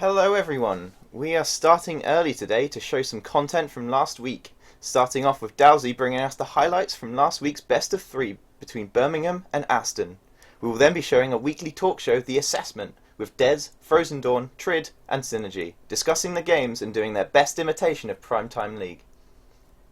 Hello everyone, we are starting early today to show some content from last week, starting off with Dowsey bringing us the highlights from last week's best of 3 between Birmingham and Aston. We will then be showing a weekly talk show, The Assessment, with Des, Frozen Dawn, Trid and Synergy, discussing the games and doing their best imitation of Primetime League.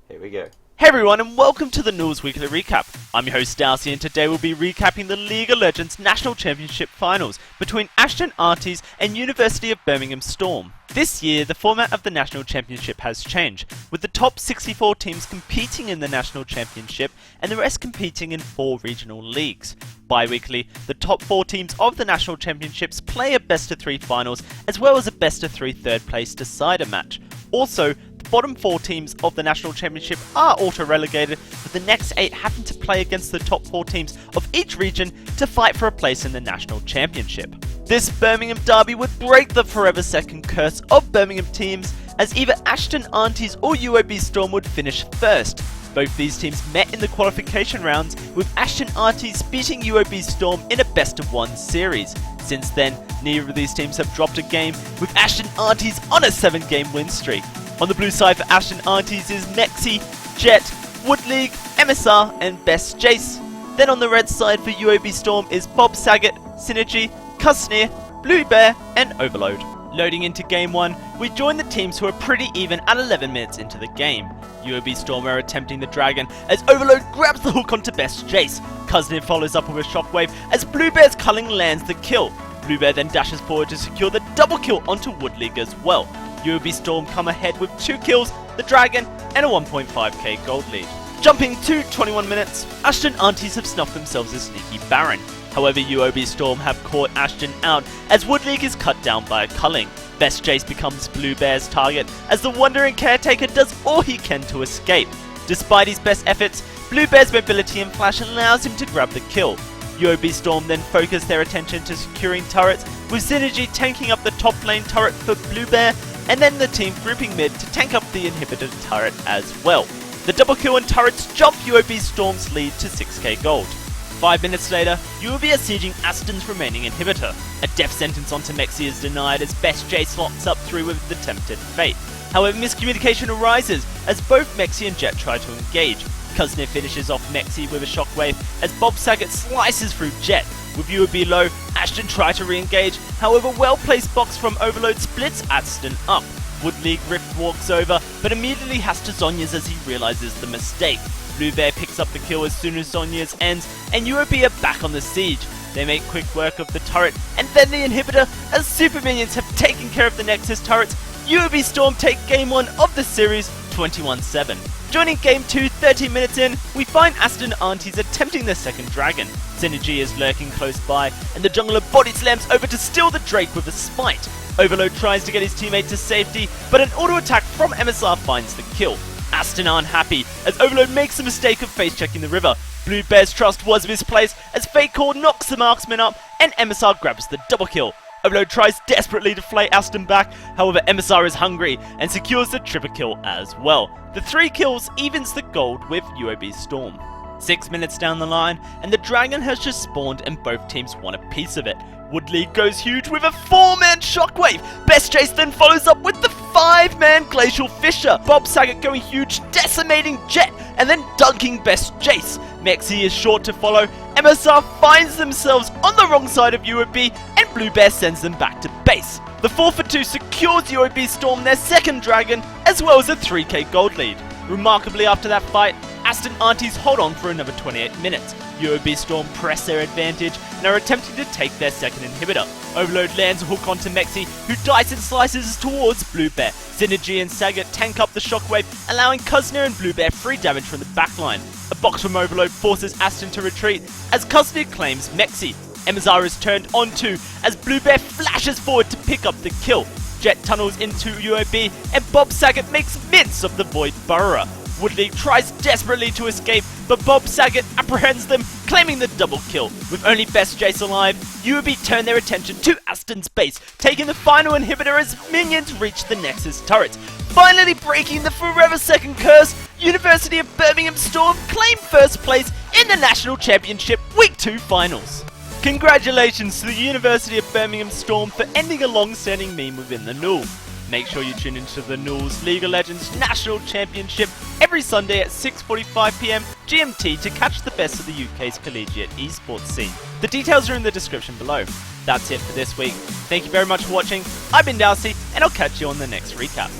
Here we go. Hey everyone and welcome to the NUEL's Weekly Recap. I'm your host Darcy and today we'll be recapping the League of Legends National Championship Finals between Ashton Arties and University of Birmingham Storm. This year the format of the National Championship has changed, with the top 64 teams competing in the National Championship and the rest competing in 4 regional leagues. Bi-weekly, the top 4 teams of the National Championships play a best of 3 finals as well as a best of 3 third place decider match. Also, the bottom 4 teams of the National Championship are auto-relegated, but the next 8 happen to play against the top 4 teams of each region to fight for a place in the National Championship. This Birmingham derby would break the forever second curse of Birmingham teams, as either Ashton Arties or UOB Storm would finish first. Both these teams met in the qualification rounds, with Ashton Arties beating UOB Storm in a best of 1 series. Since then, neither of these teams have dropped a game, with Ashton Arties on a 7-game win streak. On the blue side for Ashton Arties is Mexi, Jet, Wood League, MSR and Best Jace. Then on the red side for UOB Storm is Bob Saget, Synergy, Cusnir, Blue Bear and Overload. Loading into game 1, we join the teams who are pretty even at 11 minutes into the game. UOB Storm are attempting the Dragon as Overload grabs the hook onto Best Jace. Cusnir follows up with a Shockwave as Blue Bear's culling lands the kill. Blue Bear then dashes forward to secure the double kill onto Wood League as well. UOB Storm come ahead with 2 kills, the Dragon and a 1.5k gold lead. Jumping to 21 minutes, Ashton Arties have snuffed themselves a sneaky Baron. However, UOB Storm have caught Ashton out as Wood League is cut down by a culling. Best Jace becomes Blue Bear's target as the wandering caretaker does all he can to escape. Despite his best efforts, Blue Bear's mobility and flash allows him to grab the kill. UOB Storm then focus their attention to securing turrets, with Synergy tanking up the top lane turret for Blue Bear, and then the team grouping mid to tank up the inhibitor turret as well. The double kill and turrets jump UOB Storm's lead to 6k gold. 5 minutes later, UOB are sieging Aston's remaining inhibitor. A death sentence onto Mexi is denied as Best Jace locks up through with the Tempted Fate. However, miscommunication arises as both Mexi and Jet try to engage. Cusnir finishes off Mexi with a Shockwave as Bob Saget slices through Jet. With UOB low, Ashton try to re-engage, however well-placed box from Overload splits Aston up. Wood League Rift walks over, but immediately has to Zhonya's as he realizes the mistake. Blue Bear picks up the kill as soon as Zhonya's ends, and UOB are back on the siege. They make quick work of the turret, and then the inhibitor, as super minions have taken care of the Nexus turrets. UOB Storm take game 1 of the series 21-7. Joining game 2 13 minutes in, we find Ashton Arties attempting their second Dragon. Synergy is lurking close by, and the jungler body slams over to steal the Drake with a Smite. Overload tries to get his teammate to safety, but an auto attack from MSR finds the kill. Aston are unhappy as Overload makes the mistake of face checking the river. Blue Bear's trust was misplaced as Fake Core knocks the marksman up and MSR grabs the double kill. Overload tries desperately to flay Aston back, however MSR is hungry and secures the triple kill as well. The 3 kills evens the gold with UOB Storm. 6 minutes down the line and the Dragon has just spawned and both teams want a piece of it. Wood League goes huge with a 4-man Shockwave. Best Jace then follows up with the 5-man Glacial Fissure. Bob Saget going huge, decimating Jet, and then dunking Best Jace. Mexi is short to follow. MSR finds themselves on the wrong side of UOB, and Blue Bear sends them back to base. The 4-for-2 secures UOB Storm their second Dragon, as well as a 3k gold lead. Remarkably, after that fight, Ashton Arties hold on for another 28 minutes. UOB Storm press their advantage and are attempting to take their second inhibitor. Overload lands a hook onto Mexi, who dice and slices towards Blue Bear. Synergy and Saget tank up the Shockwave, allowing Cusnir and Blue Bear free damage from the backline. A box from Overload forces Aston to retreat as Cusnir claims Mexi. MSR is turned onto as Blue Bear flashes forward to pick up the kill. Jet tunnels into UOB and Bob Saget makes mince of the Void Burrower. Wood League tries desperately to escape, but Bob Saget apprehends them, claiming the double kill. With only Best Jace alive, UOB turn their attention to Aston's base, taking the final inhibitor as minions reach the Nexus turrets. Finally breaking the forever second curse, University of Birmingham Storm claim first place in the National Championship Week 2 finals. Congratulations to the University of Birmingham Storm for ending a long-standing meme within the NUEL. Make sure you tune into the NUEL's League of Legends National Championship every Sunday at 6:45pm GMT to catch the best of the UK's collegiate esports scene. The details are in the description below. That's it for this week. Thank you very much for watching. I've been Darcy, and I'll catch you on the next recap.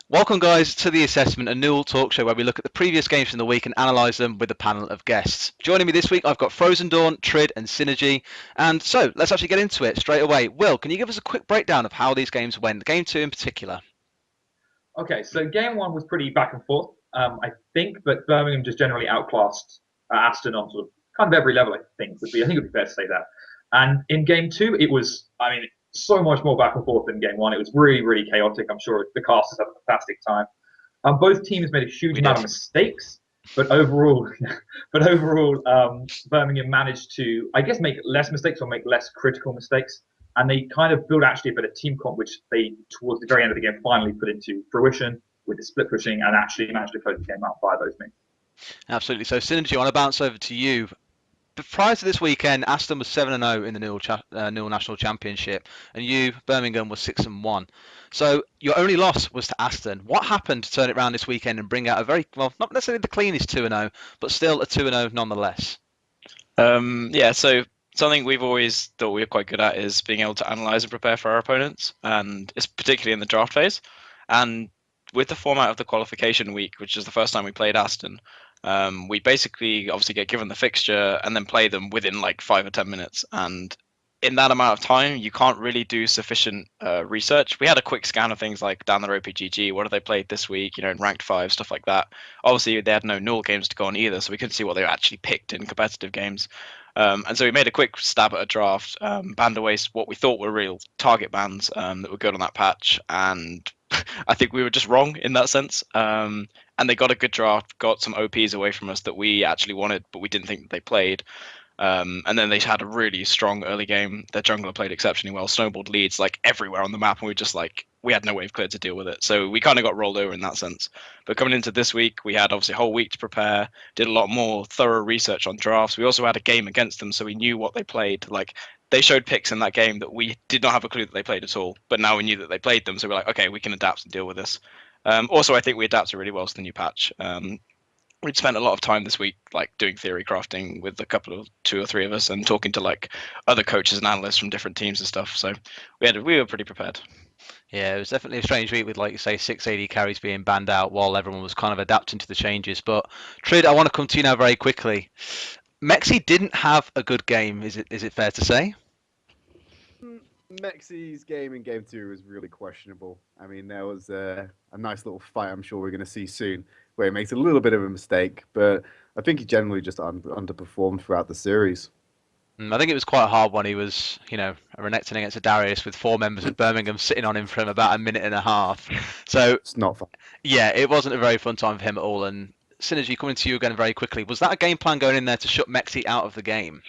Welcome guys to The Assessment, a NUEL talk show where we look at the previous games from the week and analyse them with a panel of guests. Joining me this week I've got Frozen Dawn, Trid and Synergy. And so let's actually get into it straight away. Will, can you give us a quick breakdown of how these games went, Game 2 in particular? Okay, so game 1 was pretty back and forth, I think, but Birmingham just generally outclassed Aston on sort of kind of every level, I think it would be fair to say that. And in game 2, it was, so much more back and forth than game 1. It was really, really chaotic. I'm sure the casters had a fantastic time. Both teams made a huge amount of mistakes, but overall, Birmingham managed to, I guess, make less mistakes or make less critical mistakes. And they kind of built actually a bit of team comp, which they, towards the very end of the game, finally put into fruition with the split pushing and actually managed to close the game out by those means. Absolutely. So Synergy, I want to bounce over to you. But prior to this weekend, Aston was 7-0 in the NUEL National Championship, and you, Birmingham, was 6-1. So your only loss was to Aston. What happened to turn it around this weekend and bring out a very, well, not necessarily the cleanest 2-0, but still a 2-0 nonetheless? So something we've always thought we were quite good at is being able to analyze and prepare for our opponents, and it's particularly in the draft phase. And with the format of the qualification week, which is the first time we played Aston, we basically obviously get given the fixture and then play them within like 5 or 10 minutes. And in that amount of time, you can't really do sufficient research. We had a quick scan of things like down the road PGG, what have they played this week, in ranked 5, stuff like that. Obviously, they had no NUEL games to go on either, so we couldn't see what they actually picked in competitive games. And so we made a quick stab at a draft, banned away what we thought were real target bans that were good on that patch, and I think we were just wrong in that sense. And they got a good draft, got some OPs away from us that we actually wanted, but we didn't think that they played. And then they had a really strong early game. Their jungler played exceptionally well, snowballed leads like everywhere on the map, and we had no wave clear to deal with it. So we kind of got rolled over in that sense. But coming into this week, we had obviously a whole week to prepare, did a lot more thorough research on drafts. We also had a game against them, so we knew what they played. Like, they showed picks in that game that we did not have a clue that they played at all, but now we knew that they played them, so we're like, okay, we can adapt and deal with this. Also, I think we adapted really well to the new patch. We'd spent a lot of time this week like doing theory crafting with a couple of 2 or 3 of us and talking to like other coaches and analysts from different teams and stuff. So we were pretty prepared. Yeah, it was definitely a strange week with, like you say, 6 AD carries being banned out while everyone was kind of adapting to the changes. But Trid, I want to come to you now very quickly. Mexi didn't have a good game. Is it fair to say? Mexi's game in game 2 was really questionable. I mean, there was a nice little fight I'm sure we're going to see soon where he makes a little bit of a mistake, but I think he generally just underperformed throughout the series. I think it was quite a hard one. He was, renecting against a Darius with 4 members of Birmingham sitting on him for about a minute and a half. So it's not fun. Yeah, it wasn't a very fun time for him at all. And Synergy, coming to you again very quickly, was that a game plan going in there to shut Mexi out of the game?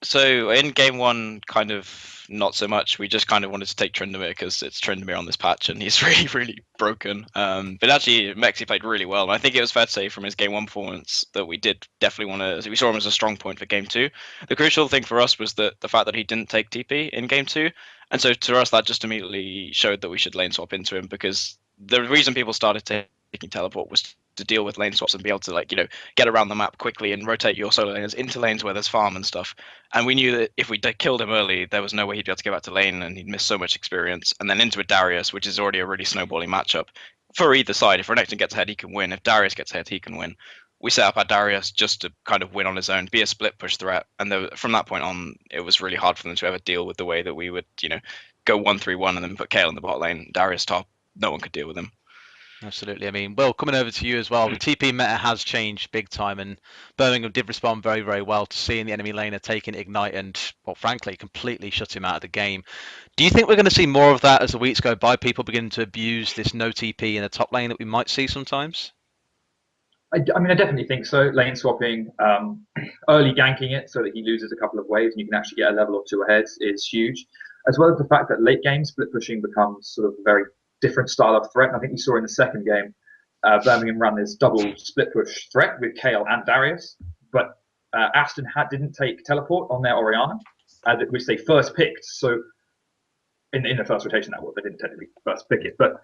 So in game 1, kind of not so much. We just kind of wanted to take Tryndamere because it's Tryndamere on this patch and he's really, really broken. But actually, Mexi played really well. And I think it was fair to say from his game 1 performance that we did definitely want to. We saw him as a strong point for game 2. The crucial thing for us was that the fact that he didn't take TP in game 2. And so to us, that just immediately showed that we should lane swap into him, because the reason people started taking teleport was to deal with lane swaps and be able to get around the map quickly and rotate your solo laners into lanes where there's farm and stuff. And we knew that if we killed him early, there was no way he'd be able to get back to lane and he'd miss so much experience. And then into a Darius, which is already a really snowballing matchup for either side. If Renekton gets ahead, he can win. If Darius gets ahead, he can win. We set up our Darius just to kind of win on his own, be a split push threat. And from that point on, it was really hard for them to ever deal with the way that we would, go 1-3-1 and then put Kayle in the bot lane, Darius top. No one could deal with him. Absolutely. I mean, Will, coming over to you as well, the TP meta has changed big time, and Birmingham did respond very, very well to seeing the enemy laner taking Ignite and, well, frankly, completely shut him out of the game. Do you think we're going to see more of that as the weeks go by, people begin to abuse this no TP in the top lane that we might see sometimes? I mean, I definitely think so. Lane swapping, early ganking it so that he loses a couple of waves and you can actually get a level or two ahead is huge. As well as the fact that late game split pushing becomes sort of a very different style of threat. And I think we saw in the second game, Birmingham ran this double split push threat with Kale and Darius, but Aston didn't take teleport on their Orianna, which they first picked. So in the first rotation, that was, they didn't technically first pick it, but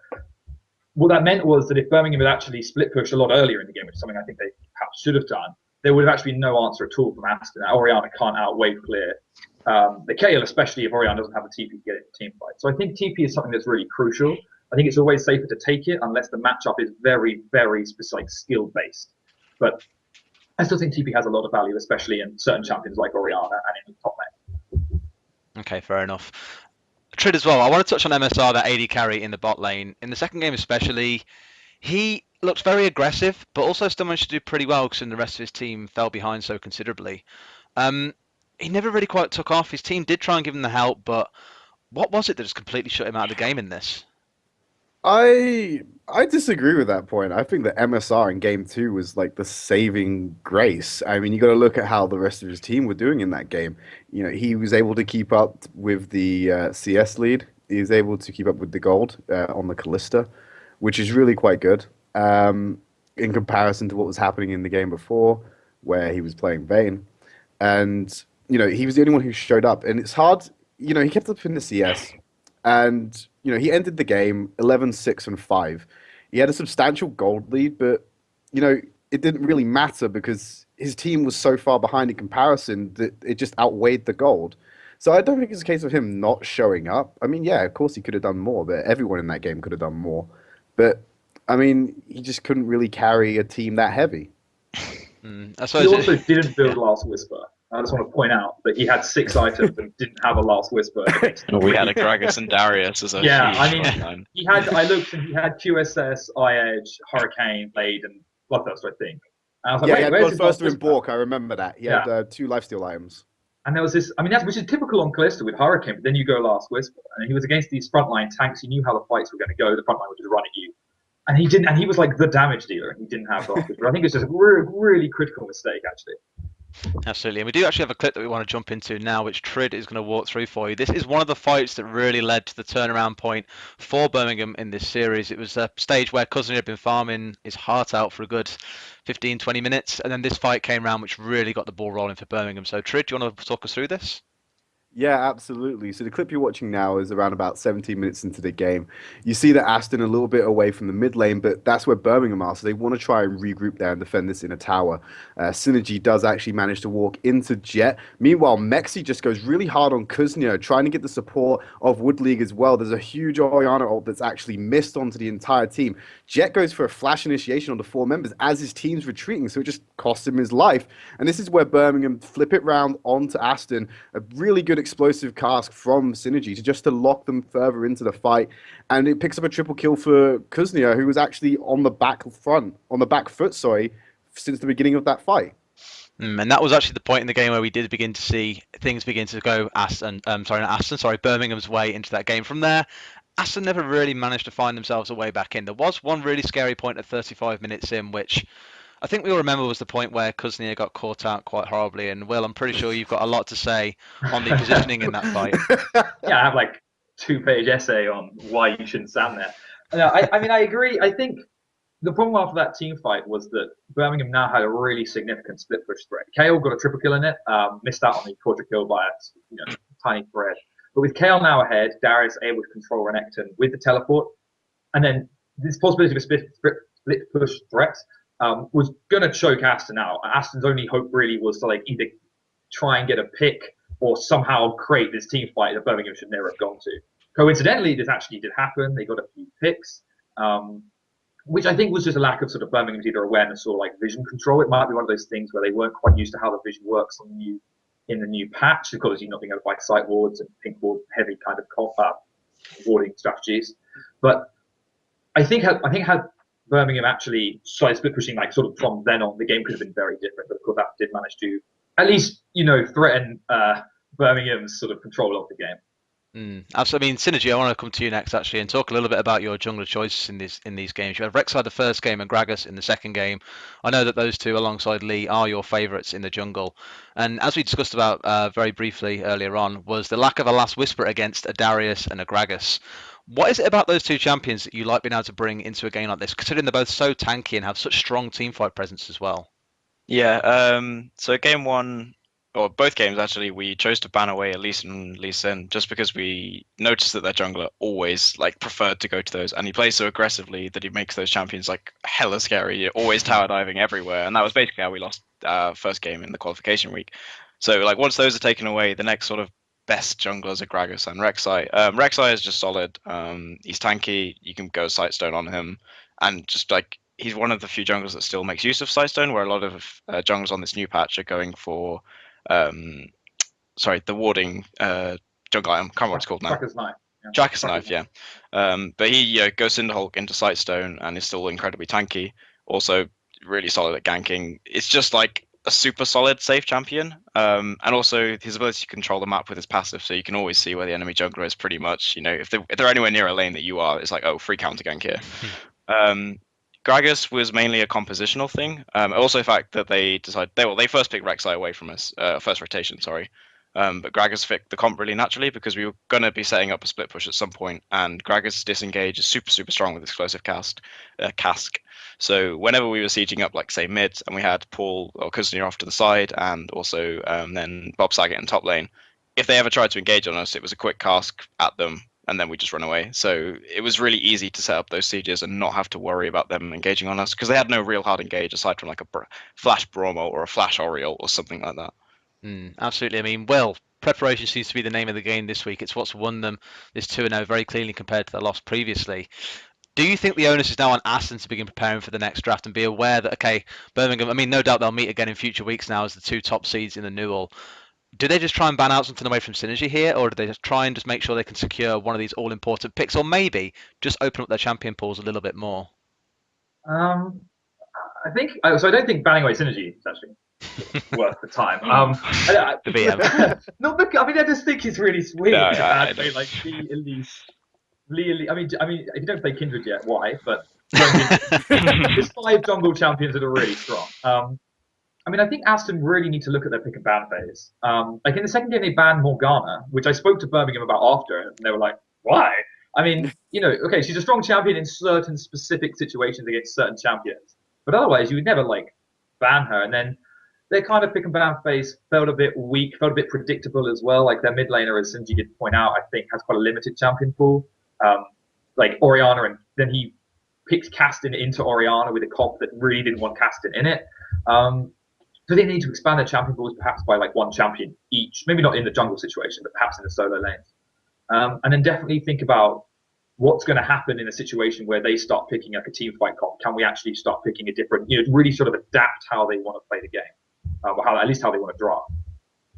what that meant was that if Birmingham had actually split pushed a lot earlier in the game, which is something I think they perhaps should have done, there would have actually been no answer at all from Aston. Orianna can't wave clear. The KL, especially if Orianna doesn't have a TP to get into team fight. So I think TP is something that's really crucial. I think it's always safer to take it unless the matchup is very, very specific, skill based. But I still think TP has a lot of value, especially in certain champions like Orianna and in the top lane. Okay, fair enough. Trid as well. I want to touch on MSR, that AD carry in the bot lane. In the second game especially, he looked very aggressive, but also still managed to do pretty well because the rest of his team fell behind so considerably. He never really quite took off. His team did try and give him the help, but what was it that just completely shut him out of the game in this? I disagree with that point. I think that MSR in game two was like the saving grace. I mean, you got to look at how the rest of his team were doing in that game. You know, he was able to keep up with the CS lead. He was able to keep up with the gold on the Callista, which is really quite good in comparison to what was happening in the game before, where he was playing Vayne. And you know, he was the only one who showed up, and it's hard. You know, he kept up in the CS. And, you know, he ended the game 11-6-5. He had a substantial gold lead, but, you know, it didn't really matter because his team was so far behind in comparison that it just outweighed the gold. So I don't think it's a case of him not showing up. I mean, yeah, of course he could have done more, but everyone in that game could have done more. But, I mean, he just couldn't really carry a team that heavy. He also didn't build Last Whisper. I just want to point out that he had 6 items and didn't have a Last Whisper. We had a Gragas and Darius as a huge I mean, I looked and he had QSS, Edge, Hurricane, Blade, and Bloodthirst, I think. And I was like, he had Bloodthirst in Bork, I remember that. He had 2 lifesteal items. And there was this, I mean, which is typical on Callista with Hurricane, but then you go Last Whisper. And he was against these frontline tanks. He knew how the fights were going to go. The frontline would just run at you. And he didn't, and he was like the damage dealer, and he didn't have Last Whisper. I think it's just a really critical mistake, actually. Absolutely, and we do actually have a clip that we want to jump into now, which Trid is going to walk through for you. This is one of the fights that really led to the turnaround point for Birmingham in this series. It was a stage where Cousin had been farming his heart out for a good 15-20 minutes, and then this fight came around, which really got the ball rolling for Birmingham. So Trid, do you want to talk us through this? Yeah, absolutely. So the clip you're watching now is around about 17 minutes into the game. You see that Aston a little bit away from the mid lane, but that's where Birmingham are, so they want to try and regroup there and defend this in a tower. Synergy does actually manage to walk into Jet. Meanwhile, Mexi just goes really hard on Kuzneo, trying to get the support of Wood League as well. There's a huge Orianna ult that's actually missed onto the entire team. Jet goes for a flash initiation on the 4 members as his team's retreating, so it just costs him his life. And this is where Birmingham flip it round onto Aston. A really good explosive cast from Synergy to lock them further into the fight, and it picks up a triple kill for Kuzneo, who was actually on the back foot, since the beginning of that fight. And that was actually the point in the game where we did begin to see things begin to go Birmingham's way into that game. From there, Aston never really managed to find themselves a way back in. There was one really scary point at 35 minutes in, which I think we all remember was the point where Kuzneo got caught out quite horribly. And Will, I'm pretty sure you've got a lot to say on the positioning in that fight. Yeah, I have like 2-page essay on why you shouldn't stand there. No, I mean, I agree. I think the problem after that team fight was that Birmingham now had a really significant split push threat. Kale got a triple kill in it, missed out on the quadra kill by a tiny thread. But with Kale now ahead, Darius able to control Renekton with the teleport, and then this possibility of a split push threat was going to choke Aston out. Aston's only hope really was to like either try and get a pick or somehow create this team fight that Birmingham should never have gone to. Coincidentally, this actually did happen. They got a few picks, which I think was just a lack of sort of Birmingham's either awareness or like vision control. It might be one of those things where they weren't quite used to how the vision works in the new patch, because you're not being able to fight sight wards and pink ward heavy kind of warding strategies. But I think had Birmingham actually started split pushing, like sort of from then on, the game could have been very different. But of course, that did manage to at least threaten Birmingham's sort of control of the game. Absolutely. I mean, Synergy, I want to come to you next actually and talk a little bit about your jungler choices in these games. You had Rek'Sai the first game and Gragas in the second game. I know that those two, alongside Lee, are your favourites in the jungle. And as we discussed about very briefly earlier on, was the lack of a last whisper against a Darius and a Gragas. What is it about those two champions that you like being able to bring into a game like this, considering they're both so tanky and have such strong teamfight presence as well? Yeah, so game one, or both games actually, we chose to ban away Elise and Lee Sin just because we noticed that their jungler always like preferred to go to those, and he plays so aggressively that he makes those champions like hella scary. You're always tower diving everywhere, and that was basically how we lost first game in the qualification week. So like once those are taken away, the next sort of best junglers are Gragas and Rek'Sai. Rek'Sai is just solid. He's tanky. You can go Sightstone on him, and just like he's one of the few junglers that still makes use of Sightstone, where a lot of junglers on this new patch are going for, the warding jungle item. Can't remember what it's called now. Tracker's Knife. Tracker's Knife, yeah. But he goes Cinderhulk into Sightstone and is still incredibly tanky. Also really solid at ganking. It's just like a super solid safe champion. And also his ability to control the map with his passive, so you can always see where the enemy jungler is pretty much. If they're anywhere near a lane that you are, it's like, oh, free counter gank here. Gragas was mainly a compositional thing. Also the fact that they decided they first picked Rek'Sai away from us, first rotation, sorry. But Gragas fit the comp really naturally because we were gonna be setting up a split push at some point, and Gragas' disengage is super strong with explosive cask. So whenever we were sieging up, like say mid, and we had Paul or Kuznia off to the side, and also then Bob Saget in top lane, if they ever tried to engage on us, it was a quick cask at them, and then we just run away. So it was really easy to set up those sieges and not have to worry about them engaging on us because they had no real hard engage aside from like a flash Bromo or a flash Oriole or something like that. Absolutely. I mean, well, preparation seems to be the name of the game this week. It's what's won them this 2-0 very cleanly compared to their loss previously. Do you think the onus is now on Aston to begin preparing for the next draft and be aware that, okay, Birmingham, I mean, no doubt they'll meet again in future weeks now as the two top seeds in the NUEL. Do they just try and ban out something away from Synergy here, or do they just try and just make sure they can secure one of these all-important picks, or maybe just open up their champion pools a little bit more? I think so. I don't think banning away Synergy is actually worth the time. The VM. No, look, I mean, I just think it's really weird to ban away like the Elise. I mean, if you don't play Kindred yet, why? But there's 5 jungle champions that are really strong. I mean, I think Aston really need to look at their pick and ban phase. Like in the second game, they banned Morgana, which I spoke to Birmingham about after, and they were like, "Why?" I mean, okay, she's a strong champion in certain specific situations against certain champions, but otherwise, you would never like ban her. And then their kind of pick and ban phase felt a bit weak, felt a bit predictable as well. Like their mid laner, as Sinji did point out, I think has quite a limited champion pool. Like Orianna, and then he picked Castin into Orianna with a comp that really didn't want Castin in it. So they need to expand their champion pools perhaps by like 1 champion each, maybe not in the jungle situation, but perhaps in the solo lanes. And then definitely think about what's going to happen in a situation where they start picking like a team fight comp. Can we actually start picking a different, really sort of adapt how they want to play the game, or at least how they want to draft.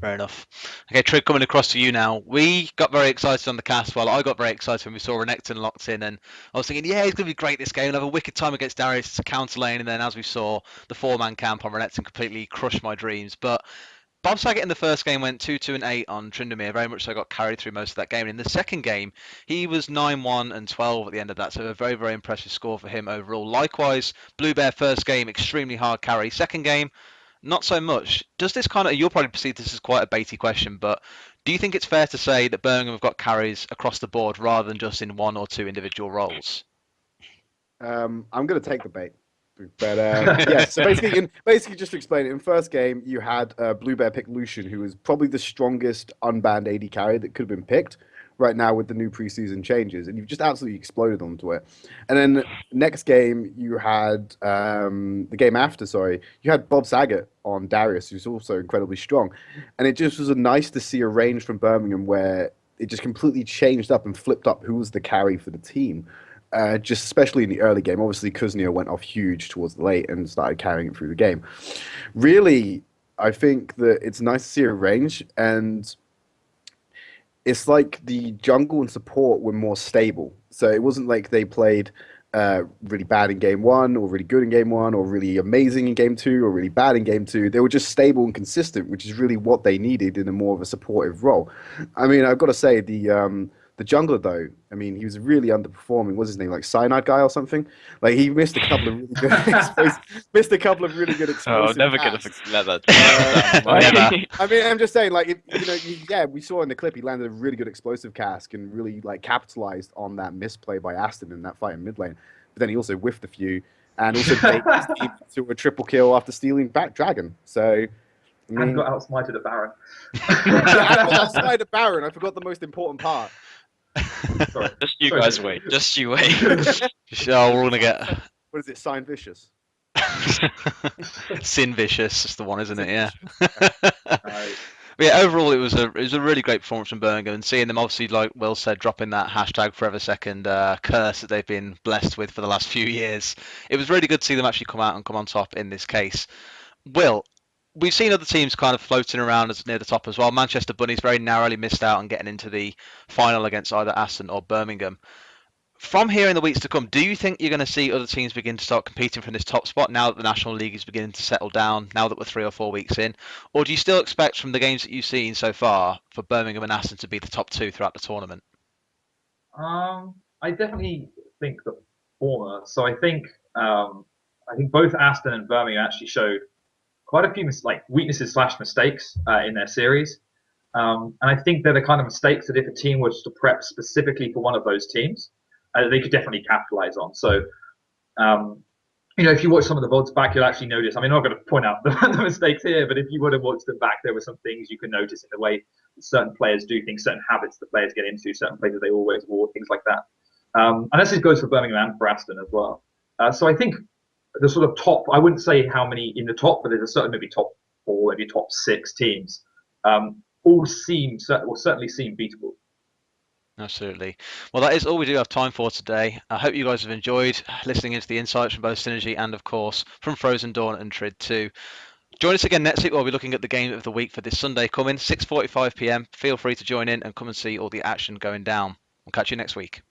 Fair enough. Okay, Trig, coming across to you now. We got very excited on the cast. Well, I got very excited when we saw Renekton locked in, and I was thinking, yeah, he's going to be great this game. He'll have a wicked time against Darius. It's a counter lane, and then as we saw, the 4-man camp on Renekton completely crushed my dreams. But Bob Saget in the first game went 2-2-8 on Tryndamere, very much so got carried through most of that game. And in the second game, he was 9-1 and 12 at the end of that, so a very, very impressive score for him overall. Likewise, Blue Bear first game, extremely hard carry. Second game, not so much. Does this kind of, you'll probably perceive this as quite a baity question, but do you think it's fair to say that Birmingham have got carries across the board rather than just in 1 or 2 individual roles? I'm going to take the bait. But yeah, so basically, just to explain it, in first game, you had Blue Bear pick Lucian, who was probably the strongest unbanned AD carry that could have been picked right now with the new preseason changes, and you've just absolutely exploded onto it. And then next game, you had the game after, you had Bob Saget on Darius, who's also incredibly strong. And it just was nice to see a range from Birmingham where it just completely changed up and flipped up who was the carry for the team. Just especially in the early game. Obviously, Kuznia went off huge towards the late and started carrying it through the game. Really, I think that it's nice to see a range, and it's like the jungle and support were more stable. So it wasn't like they played really bad in game one, or really good in game one, or really amazing in game two, or really bad in game two. They were just stable and consistent, which is really what they needed in a more of a supportive role. I mean, I've got to say the jungler though. I mean, he was really underperforming. What's his name? Like Cyanide Guy or something? Like he missed a couple of really good missed a couple of really good Oh, explosive never gonna casts. let that down. Never. I mean, I'm just saying, like, yeah, we saw in the clip he landed a really good explosive cask and really like capitalized on that misplay by Aston in that fight in mid lane. But then he also whiffed a few and also baked his team to a triple kill after stealing back Dragon. So, I mean, And got outsmited at Baron. I got outside of Baron. I forgot the most important part. Sorry. Just you Sorry, guys Jimmy. wait. Just you wait. So we're gonna get What is it? Sign Vicious. Sin Vicious is the one, isn't it? Yeah. Right. But yeah, overall it was a really great performance from Birmingham, and seeing them obviously, like Will said, dropping that hashtag forever second curse that they've been blessed with for the last few years. It was really good to see them actually come out and come on top in this case. Will, we've seen other teams kind of floating around as near the top as well. Manchester Bunnies very narrowly missed out on getting into the final against either Aston or Birmingham. From here in the weeks to come, do you think you're going to see other teams begin to start competing from this top spot now that the National League is beginning to settle down, now that we're 3 or 4 weeks in? Or do you still expect from the games that you've seen so far for Birmingham and Aston to be the top two throughout the tournament? I definitely think the former. So I think both Aston and Birmingham actually showed quite a few weaknesses / mistakes in their series. And I think they're the kind of mistakes that if a team was to prep specifically for one of those teams, they could definitely capitalize on. So, if you watch some of the VODs back, you'll actually notice. I mean, I'm not going to point out the mistakes here, but if you would have watched them back, there were some things you can notice in the way certain players do things, certain habits the players get into, certain places they always wore, things like that. And this goes for Birmingham and for Aston as well. So I think the sort of top, I wouldn't say how many in the top, but there's a certain maybe top 4, maybe top 6 teams. All certainly seem beatable. Absolutely. Well, that is all we do have time for today. I hope you guys have enjoyed listening into the insights from both Synergy and, of course, from Frozen Dawn and Trid 2. Join us again next week. We'll be looking at the game of the week for this Sunday coming, 6:45 p.m. Feel free to join in and come and see all the action going down. We'll catch you next week.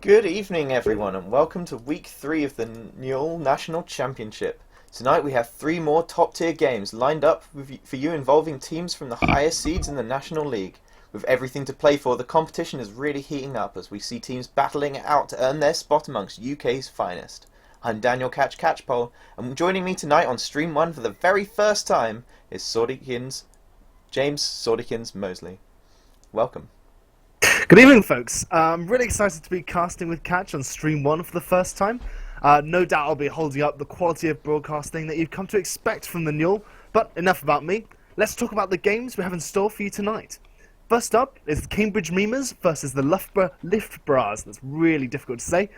Good evening, everyone, and welcome to Week 3 of the NUEL National Championship. Tonight we have 3 more top-tier games lined up for you involving teams from the highest seeds in the National League. With everything to play for, the competition is really heating up as we see teams battling it out to earn their spot amongst UK's finest. I'm Daniel Catchpole, and joining me tonight on Stream 1 for the very first time is James Sordikins Mosley. Welcome. Good evening, folks. I'm really excited to be casting with Catch on Stream 1 for the first time. No doubt I'll be holding up the quality of broadcasting that you've come to expect from the NUEL, but enough about me. Let's talk about the games we have in store for you tonight. First up is the Cambridge Memers versus the Loughborough Liftbras. That's really difficult to say.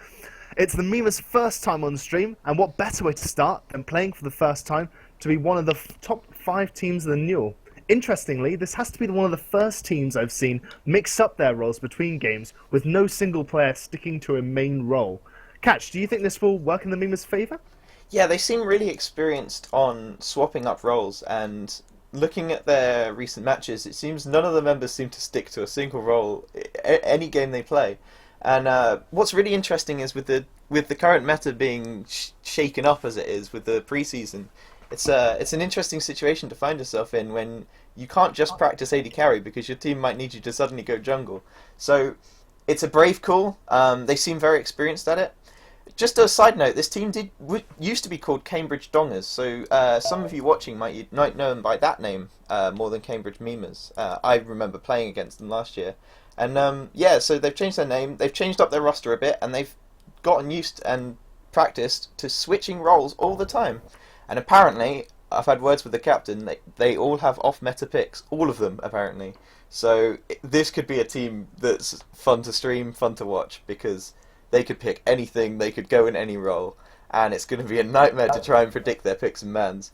It's the Memers' first time on stream, and what better way to start than playing for the first time to be one of the top 5 teams of the NUEL. Interestingly, this has to be one of the first teams I've seen mix up their roles between games with no single player sticking to a main role. Catch, do you think this will work in the Memers' favour? Yeah, they seem really experienced on swapping up roles, and looking at their recent matches, it seems none of the members seem to stick to a single role any game they play. And what's really interesting is with the current meta being shaken up as it is with the preseason, it's an interesting situation to find yourself in when you can't just practice AD carry because your team might need you to suddenly go jungle. So it's a brave call. They seem very experienced at it. Just a side note, this team used to be called Cambridge Dongers, so some of you watching might know them by that name more than Cambridge Memers. I remember playing against them last year. And yeah, so they've changed their name, they've changed up their roster a bit, and they've gotten used and practiced to switching roles all the time. And apparently, I've had words with the captain, they all have off-meta picks, all of them apparently. So this could be a team that's fun to stream, fun to watch, because they could pick anything, they could go in any role, and it's going to be a nightmare to try and predict their picks and bans.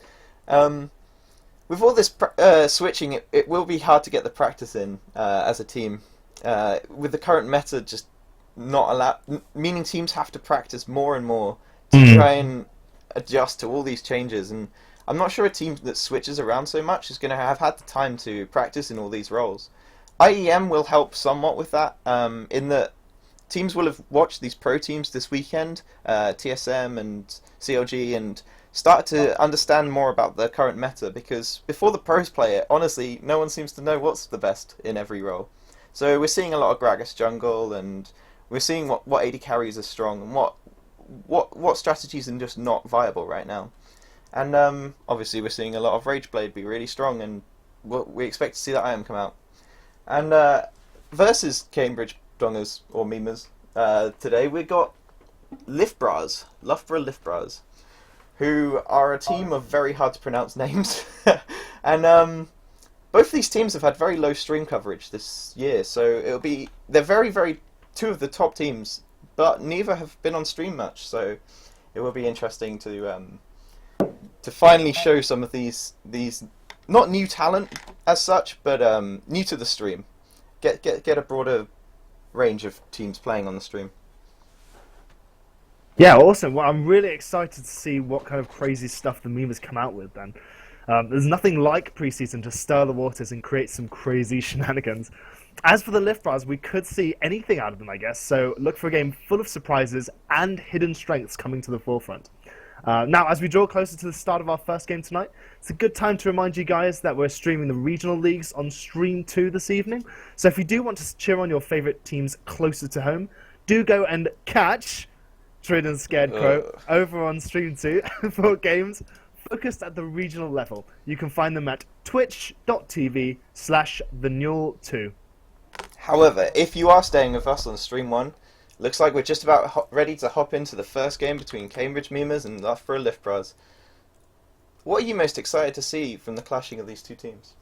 With all this switching, it will be hard to get the practice in as a team. With the current meta just not allowed, meaning teams have to practice more and more to try and adjust to all these changes, and I'm not sure a team that switches around so much is going to have had the time to practice in all these roles. IEM will help somewhat with that, in that teams will have watched these pro teams this weekend, TSM and CLG, and start to understand more about the current meta, because before the pros play it, honestly, no one seems to know what's the best in every role. So we're seeing a lot of Gragas jungle, and we're seeing what AD carries are strong, and what strategies are just not viable right now. And obviously we're seeing a lot of Rageblade be really strong, and we expect to see that IM come out. And versus Cambridge Dongers or Memers today, we got Loughborough Liftbras, who are a team of very hard to pronounce names. And both these teams have had very low stream coverage this year, so they're very two of the top teams, but neither have been on stream much, so it will be interesting to finally show some of these not new talent as such, but new to the stream. Get a broader range of teams playing on the stream. Yeah, awesome. Well, I'm really excited to see what kind of crazy stuff the Memers come out with then. There's nothing like preseason to stir the waters and create some crazy shenanigans. As for the Liftbras, we could see anything out of them, I guess, so look for a game full of surprises and hidden strengths coming to the forefront. Now, as we draw closer to the start of our first game tonight, it's a good time to remind you guys that we're streaming the regional leagues on Stream 2 this evening. So if you do want to cheer on your favourite teams closer to home, do go and catch Trid and Scared Crow over on Stream 2 for games focused at the regional level. You can find them at twitch.tv/theNUEL2. However, if you are staying with us on Stream 1, looks like we're just about ready to hop into the first game between Cambridge Memers and Loughborough Liftbras. What are you most excited to see from the clashing of these two teams?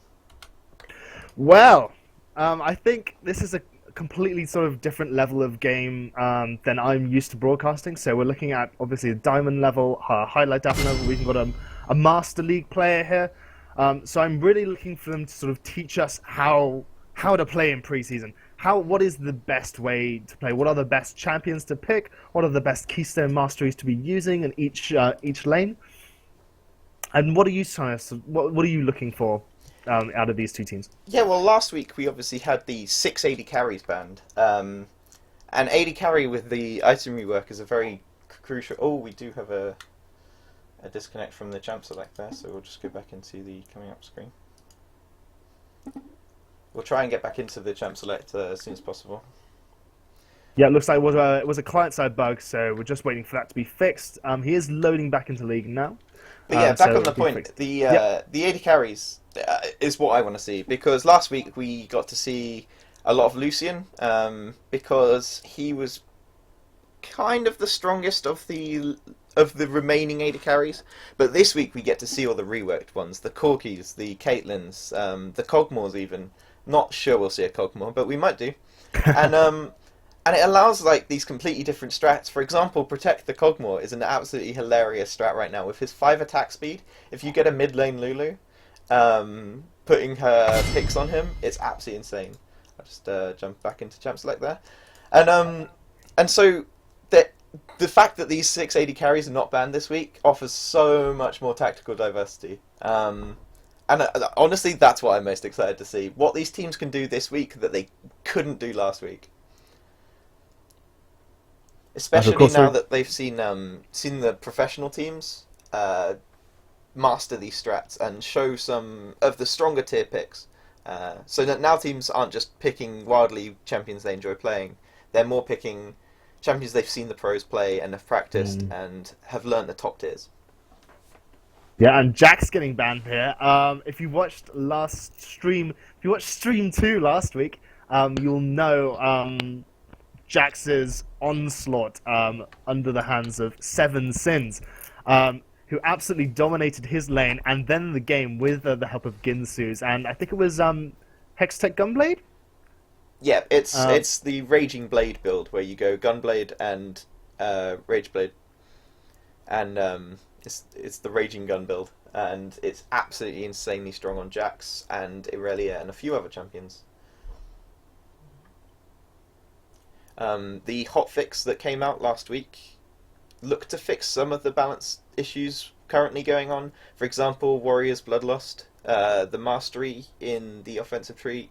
Well, I think this is a completely sort of different level of game than I'm used to broadcasting. So we're looking at, obviously, a diamond level, highlight diamond level. We've got a Master League player here. So I'm really looking for them to sort of teach us how to play in preseason. What is the best way to play? What are the best champions to pick? What are the best keystone masteries to be using in each lane? And what are you what are you looking for out of these two teams? Yeah, well, last week we obviously had the 6 AD carries banned, And AD carry with the item rework is a very crucial... Oh, we do have a disconnect from the champ select there, so we'll just go back into the coming up screen. We'll try and get back into the champ select as soon as possible. Yeah, it looks like it was a client-side bug, so we're just waiting for that to be fixed. He is loading back into League now. But yeah, back so on the it'll be point, fixed. the AD carries is what I want to see, because last week we got to see a lot of Lucian, because he was kind of the strongest of the remaining AD carries, but this week we get to see all the reworked ones, the Corkis, the Caitlins, the Cogmores even. Not sure we'll see a Cogmore, but we might do. And it allows like these completely different strats. For example, Protect the Cogmore is an absolutely hilarious strat right now with his 5 attack speed. If you get a mid lane Lulu, putting her picks on him, it's absolutely insane. I'll just jump back into champ select there, and so the fact that these 6 AD carries are not banned this week offers so much more tactical diversity. And honestly, that's what I'm most excited to see. What these teams can do this week that they couldn't do last week. Especially now that they've seen the professional teams master these strats and show some of the stronger tier picks. So that now teams aren't just picking wildly champions they enjoy playing. They're more picking champions they've seen the pros play and have practiced and have learned the top tiers. Yeah, and Jack's getting banned here. If you watched stream 2 last week, you'll know Jax's onslaught under the hands of Seven Sins, who absolutely dominated his lane and then the game with the help of Ginsu's, and I think it was Hextech Gunblade? Yeah, it's the Raging Blade build where you go Gunblade and Rage Blade, and it's the Raging Gun build, and it's absolutely insanely strong on Jax and Irelia and a few other champions. The hotfix that came out last week looked to fix some of the balance issues currently going on. For example, Warrior's Bloodlust, the mastery in the offensive tree,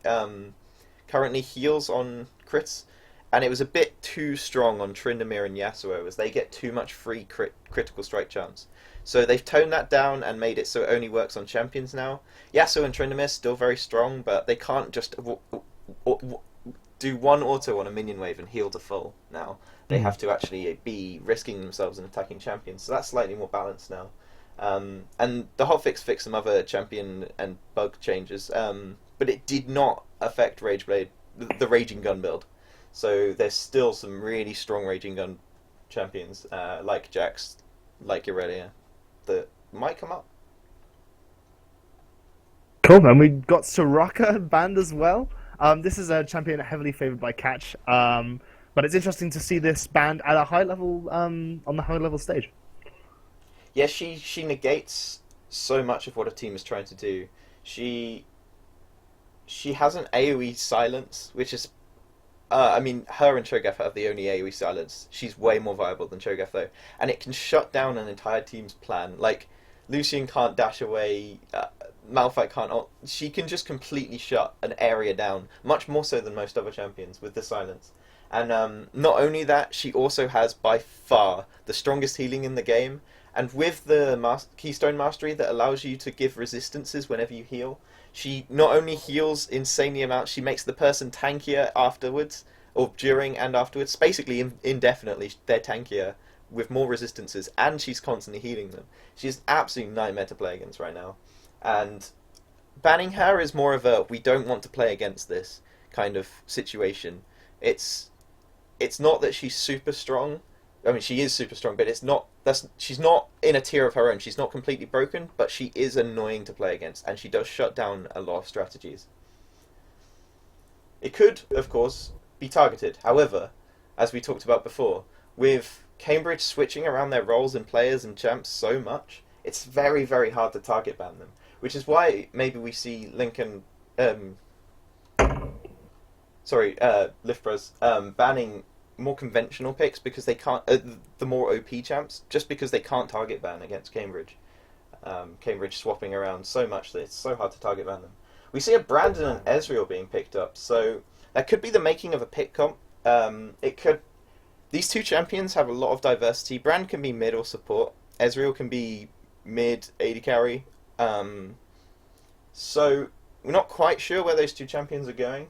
currently heals on crits, and it was a bit too strong on Tryndamere and Yasuo, as they get too much free critical strike chance. So they've toned that down and made it so it only works on champions now. Yasuo and Tryndamere still very strong, but they can't just do one auto on a minion wave and heal to full now. They have to actually be risking themselves and attacking champions, so that's slightly more balanced now. And the hotfix fixed some other champion and bug changes, but it did not affect Rageblade, the Raging Gun build. So there's still some really strong Raging Gun champions, like Jax, like Irelia, that might come up. Cool, and we got Soraka banned as well. This is a champion heavily favoured by Catch, but it's interesting to see this banned at a high level, on the high level stage. Yeah, she negates so much of what a team is trying to do. She has an AoE silence, which is, I mean, her and Cho'Gath have the only AoE silence. She's way more viable than Cho'Gath though, and it can shut down an entire team's plan. Like, Lucian can't dash away, Malphite can't ult. She can just completely shut an area down, much more so than most other champions with the silence. And not only that, she also has by far the strongest healing in the game. And with the Keystone Mastery that allows you to give resistances whenever you heal, she not only heals insanely amounts, she makes the person tankier afterwards, or during and afterwards. Basically, indefinitely, they're tankier with more resistances, and she's constantly healing them. She's an absolute nightmare to play against right now. And banning her is more of a we don't want to play against this kind of situation. It's not that she's super strong. I mean, she is super strong, but she's not in a tier of her own. She's not completely broken, but she is annoying to play against, and she does shut down a lot of strategies. It could, of course, be targeted. However, as we talked about before, with Cambridge switching around their roles and players and champs so much, it's very, very hard to target ban them. Which is why maybe we see Lincoln, Liftbros, banning more conventional picks because they can't, the more OP champs, just because they can't target ban against Cambridge. Cambridge swapping around so much that it's so hard to target ban them. We see a Brandon and Ezreal being picked up, so that could be the making of a pick comp. it could. These two champions have a lot of diversity. Brand can be mid or support. Ezreal can be mid AD carry. So we're not quite sure where those two champions are going.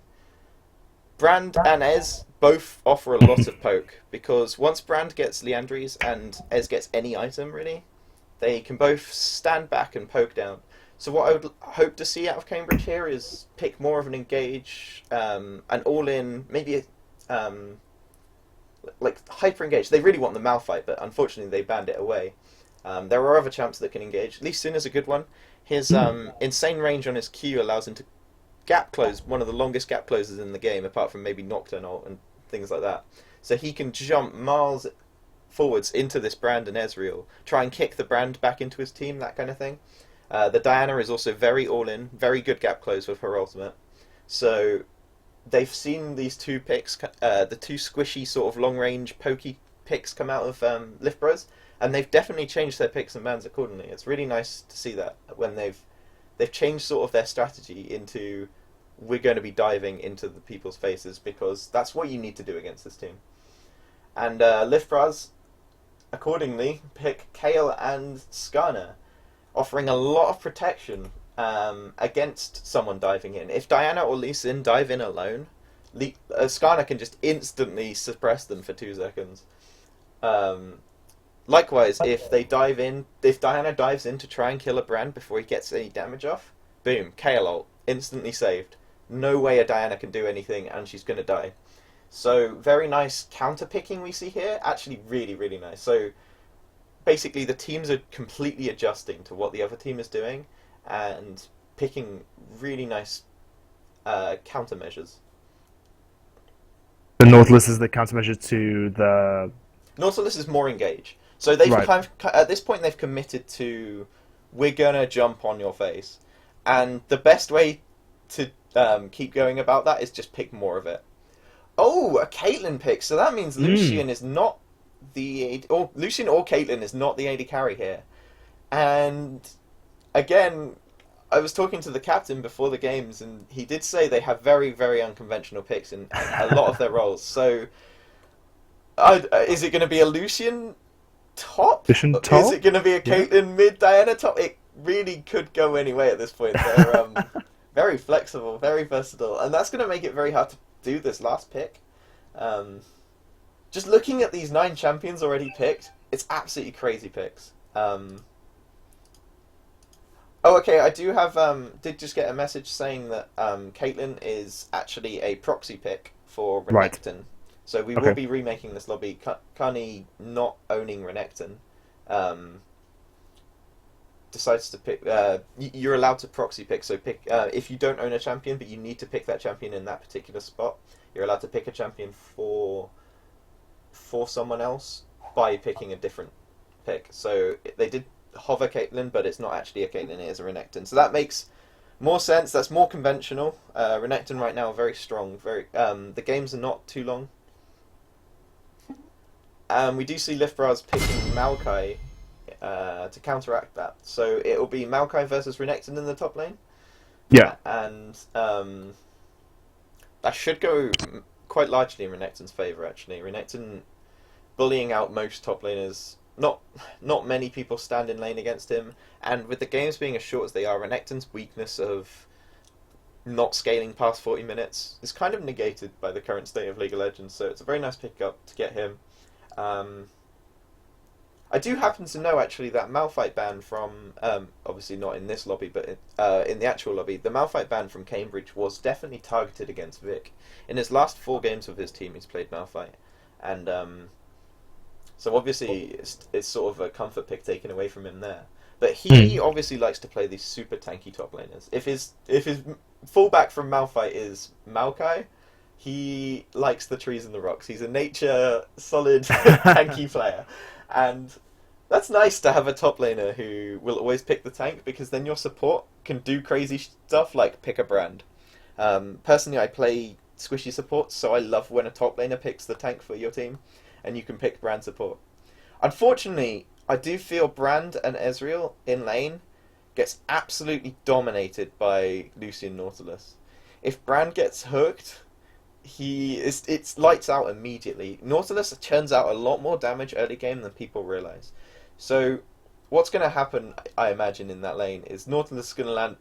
Brand and Ez both offer a lot of poke, because once Brand gets Leandries and Ez gets any item, really, they can both stand back and poke down. So what I would hope to see out of Cambridge here is pick more of an engage, an all-in, maybe like hyper engage. They really want the Malphite, but unfortunately they banned it away. There are other champs that can engage. Lee Sin is a good one. His insane range on his Q allows him to gap close, one of the longest gap closes in the game, apart from maybe Nocturne ult and things like that. So he can jump miles forwards into this Brand and Ezreal, try and kick the Brand back into his team, that kind of thing. The Diana is also very all-in, very good gap close with her ultimate. So they've seen these two picks, the two squishy sort of long-range pokey picks come out of Lift Bros, and they've definitely changed their picks and bans accordingly. It's really nice to see that when they've changed sort of their strategy into, we're going to be diving into the people's faces, because that's what you need to do against this team. And Lift Bros accordingly pick Kale and Skarner, offering a lot of protection against someone diving in. If Diana or Lee Sin dive in alone, Skarner can just instantly suppress them for 2 seconds. Likewise, if Diana dives in to try and kill a Brand before he gets any damage off, boom, Kale ult, instantly saved. No way a Diana can do anything, and she's going to die. So, very nice counter-picking we see here. Actually, really, really nice. So, basically, the teams are completely adjusting to what the other team is doing, and picking really nice countermeasures. The Nautilus is the countermeasure to the... Nautilus is more engage. So they've at this point they've committed to, we're gonna jump on your face, and the best way to keep going about that is just pick more of it. Oh, a Caitlyn pick. So that means Lucian is not the AD, or Lucian or Caitlyn is not the AD carry here. And again, I was talking to the captain before the games, and he did say they have very, very unconventional picks in a lot of their roles. So, is it going to be a Lucian top? Lucian top? Is it going to be a Caitlyn mid, Diana top? It really could go any way at this point. They're very flexible, very versatile, and that's going to make it very hard to do this last pick. Just looking at these 9 champions already picked, it's absolutely crazy picks. Oh, okay, I do have, did just get a message saying that Caitlyn is actually a proxy pick for Renekton. Right. So we will be remaking this lobby. Kani, not owning Renekton, decides to pick, you're allowed to proxy pick, so pick, if you don't own a champion, but you need to pick that champion in that particular spot, you're allowed to pick a champion for someone else by picking a different pick. So they did hover Caitlyn, but it's not actually a Caitlyn, it is a Renekton. So that makes more sense, that's more conventional. Renekton right now are very strong, the games are not too long. We do see Liftbras picking Maokai to counteract that. So it will be Maokai versus Renekton in the top lane. Yeah. And that should go quite largely in Renekton's favour, actually. Renekton bullying out most top laners. Not many people stand in lane against him, and with the games being as short as they are, Renekton's weakness of not scaling past 40 minutes is kind of negated by the current state of League of Legends, so it's a very nice pickup to get him. I do happen to know, actually, that Malphite ban from, obviously not in this lobby, but in the actual lobby, the Malphite ban from Cambridge was definitely targeted against Vic. In his last 4 games with his team, he's played Malphite, and so obviously it's sort of a comfort pick taken away from him there. But he obviously likes to play these super tanky top laners. If his fallback from Malphite is Maokai, he likes the trees and the rocks. He's a nature solid tanky player. And that's nice to have a top laner who will always pick the tank, because then your support can do crazy stuff like pick a Brand. Personally, I play squishy support, so I love when a top laner picks the tank for your team, and you can pick Brand support. Unfortunately, I do feel Brand and Ezreal in lane gets absolutely dominated by Lucian Nautilus. If Brand gets hooked, it's lights out immediately. Nautilus churns out a lot more damage early game than people realize. So what's going to happen, I imagine, in that lane is Nautilus is going to land.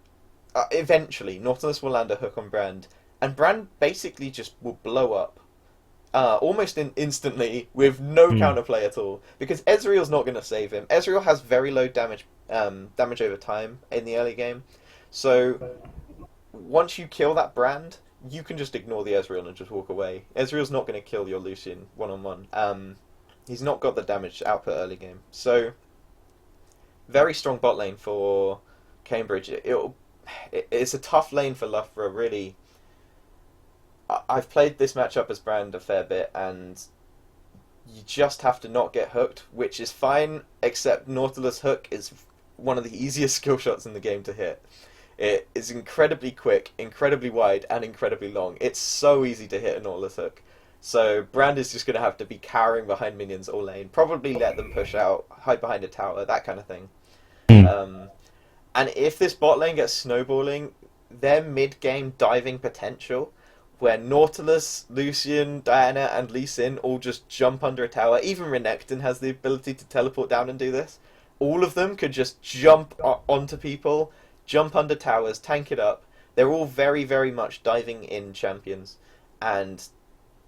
Eventually, Nautilus will land a hook on Brand, and Brand basically just will blow up. Almost instantly with no counterplay at all, because Ezreal's not going to save him. Ezreal has very low damage over time in the early game, so once you kill that Brand, you can just ignore the Ezreal and just walk away. Ezreal's not going to kill your Lucian one-on-one. He's not got the damage output early game, so very strong bot lane for Cambridge. It's a tough lane for Loughborough, really. I've played this matchup as Brand a fair bit, and you just have to not get hooked, which is fine, except Nautilus hook is one of the easiest skill shots in the game to hit. It is incredibly quick, incredibly wide, and incredibly long. It's so easy to hit a Nautilus hook. So Brand is just going to have to be cowering behind minions all lane, probably let them push out, hide behind a tower, that kind of thing. And if this bot lane gets snowballing, their mid-game diving potential, where Nautilus, Lucian, Diana, and Lee Sin all just jump under a tower. Even Renekton has the ability to teleport down and do this. All of them could just jump onto people, jump under towers, tank it up. They're all very, very much diving in champions. And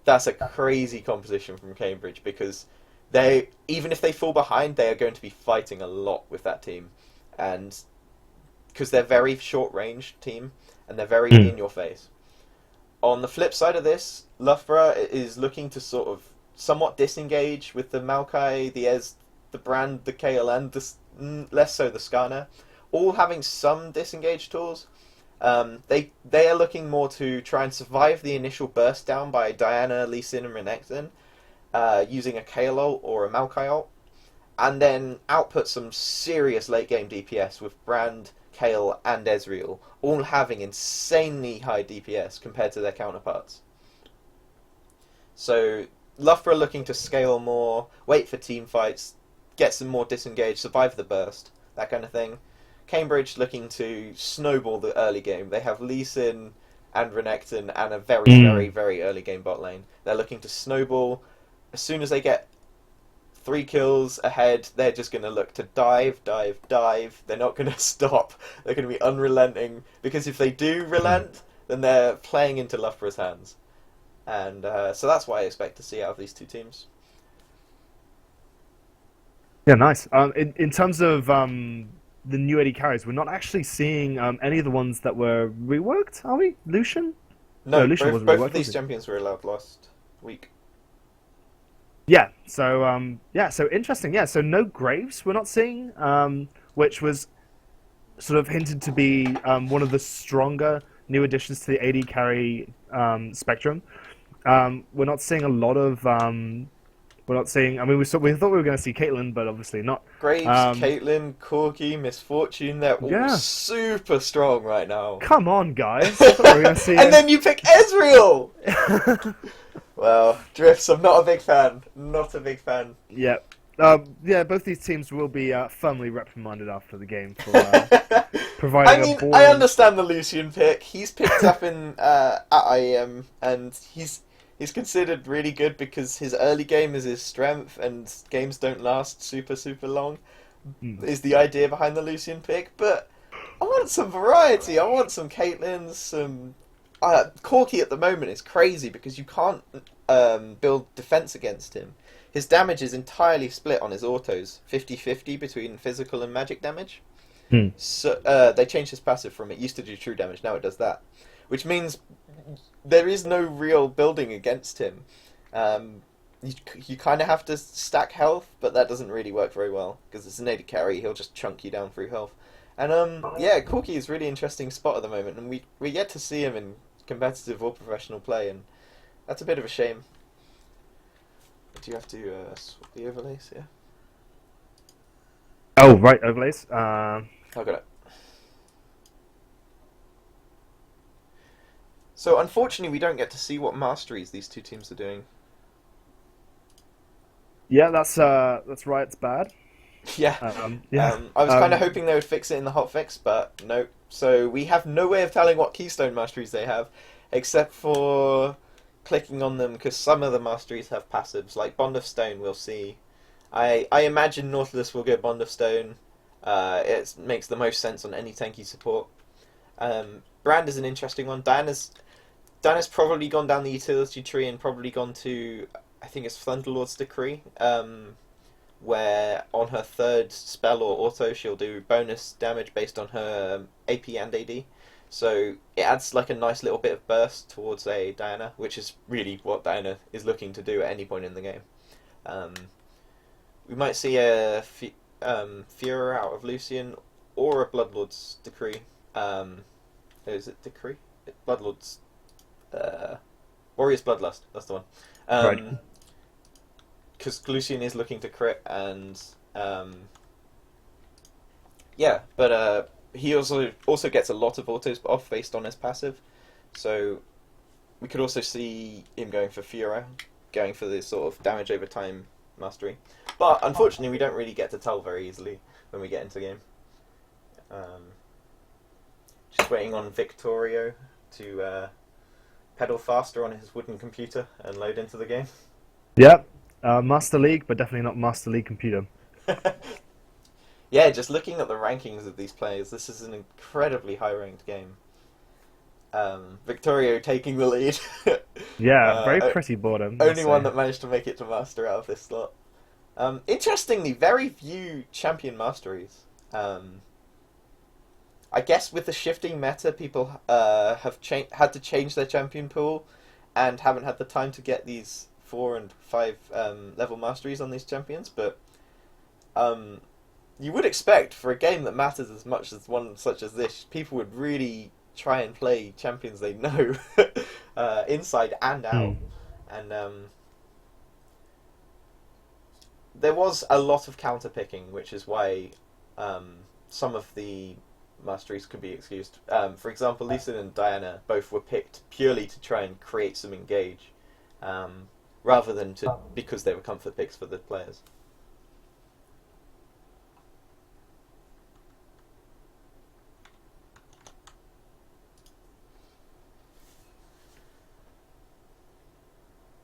that's a crazy composition from Cambridge, because even if they fall behind, they are going to be fighting a lot with that team. And because they're very short-range team, and they're very in your face. On the flip side of this, Loughborough is looking to sort of somewhat disengage with the Maokai, the Ez, the Brand, the Kayle, and less so the Skarner, all having some disengage tools. They are looking more to try and survive the initial burst down by Diana, Lee Sin, and Renekton, using a Kayle ult or a Maokai ult, and then output some serious late game DPS with Brand, Kayle, and Ezreal, all having insanely high DPS compared to their counterparts. So Loughborough looking to scale more, wait for team fights, get some more disengaged, survive the burst, that kind of thing. Cambridge looking to snowball the early game. They have Lee Sin and Renekton and a very, very, very early game bot lane. They're looking to snowball. As soon as they get 3 kills ahead, they're just going to look to dive. They're not going to stop. They're going to be unrelenting, because if they do relent, then they're playing into Loughborough's hands. And so that's what I expect to see out of these two teams. Yeah, nice. In terms of the new AD carries, we're not actually seeing any of the ones that were reworked, are we? Lucian? No, Lucian both wasn't reworked, of these was he? champions were allowed last week. Yeah, so interesting. Yeah, so no Graves we're not seeing, which was sort of hinted to be one of the stronger new additions to the AD carry spectrum. We're not seeing a lot of. We're not seeing. I mean, we thought we were going to see Caitlyn, but obviously not. Graves, Caitlyn, Corgi, Misfortune, they're all super strong right now. Come on, guys! I thought we were going to see. And then you pick Ezreal! Well, Drifts, I'm not a big fan. Not a big fan. Yeah. Both these teams will be firmly reprimanded after the game for providing a boring... I understand the Lucian pick. He's picked up at IEM, and he's considered really good because his early game is his strength, and games don't last super, super long, is the idea behind the Lucian pick. But I want some variety. I want some Caitlyn, some... Corki at the moment is crazy because you can't build defense against him. His damage is entirely split on his autos, 50-50 between physical and magic damage. So they changed his passive from it used to do true damage, now it does that. Which means there is no real building against him. You kind of have to stack health, but that doesn't really work very well because it's an AD carry, he'll just chunk you down through health. And Corki is a really interesting spot at the moment, and we get to see him in competitive or professional play, and that's a bit of a shame. Do you have to swap the overlays? Yeah. Oh, right, overlays. I got it. So unfortunately, we don't get to see what masteries these two teams are doing. Yeah, that's right. It's bad. Yeah. I was kind of hoping they would fix it in the hotfix, but no. So we have no way of telling what keystone masteries they have, except for clicking on them because some of the masteries have passives, like Bond of Stone. We'll see. I imagine Nautilus will go Bond of Stone. It makes the most sense on any tanky support. Brand is an interesting one. Diana's probably gone down the utility tree and probably gone to, I think it's Thunderlord's Decree, where on her third spell or auto she'll do bonus damage based on her AP and AD. So it adds like a nice little bit of burst towards a Diana, which is really what Diana is looking to do at any point in the game. We might see a Furor out of Lucian or a Bloodlord's Decree. Is it Decree? Bloodlord's Warrior's Bloodlust. That's the one. Right. Because Lucian is looking to crit, and yeah, but he also gets a lot of autos off based on his passive, so we could also see him going for Furor, going for this sort of damage over time mastery. But unfortunately, we don't really get to tell very easily when we get into the game. Just waiting on Victorio to pedal faster on his wooden computer and load into the game. Yep. Master League, but definitely not Master League computer. Yeah, just looking at the rankings of these players, this is an incredibly high-ranked game. Victorio taking the lead. Yeah, very pretty boredom. Only one that managed to make it to Master out of this slot. Interestingly, very few champion masteries. I guess with the shifting meta, people have had to change their champion pool and haven't had the time to get these 4 and 5 level masteries on these champions, but you would expect for a game that matters as much as one such as this, people would really try and play champions they know inside and out. And there was a lot of counter picking, which is why some of the masteries could be excused. For example, Lee Sin and Diana both were picked purely to try and create some engage, rather than because they were comfort picks for the players.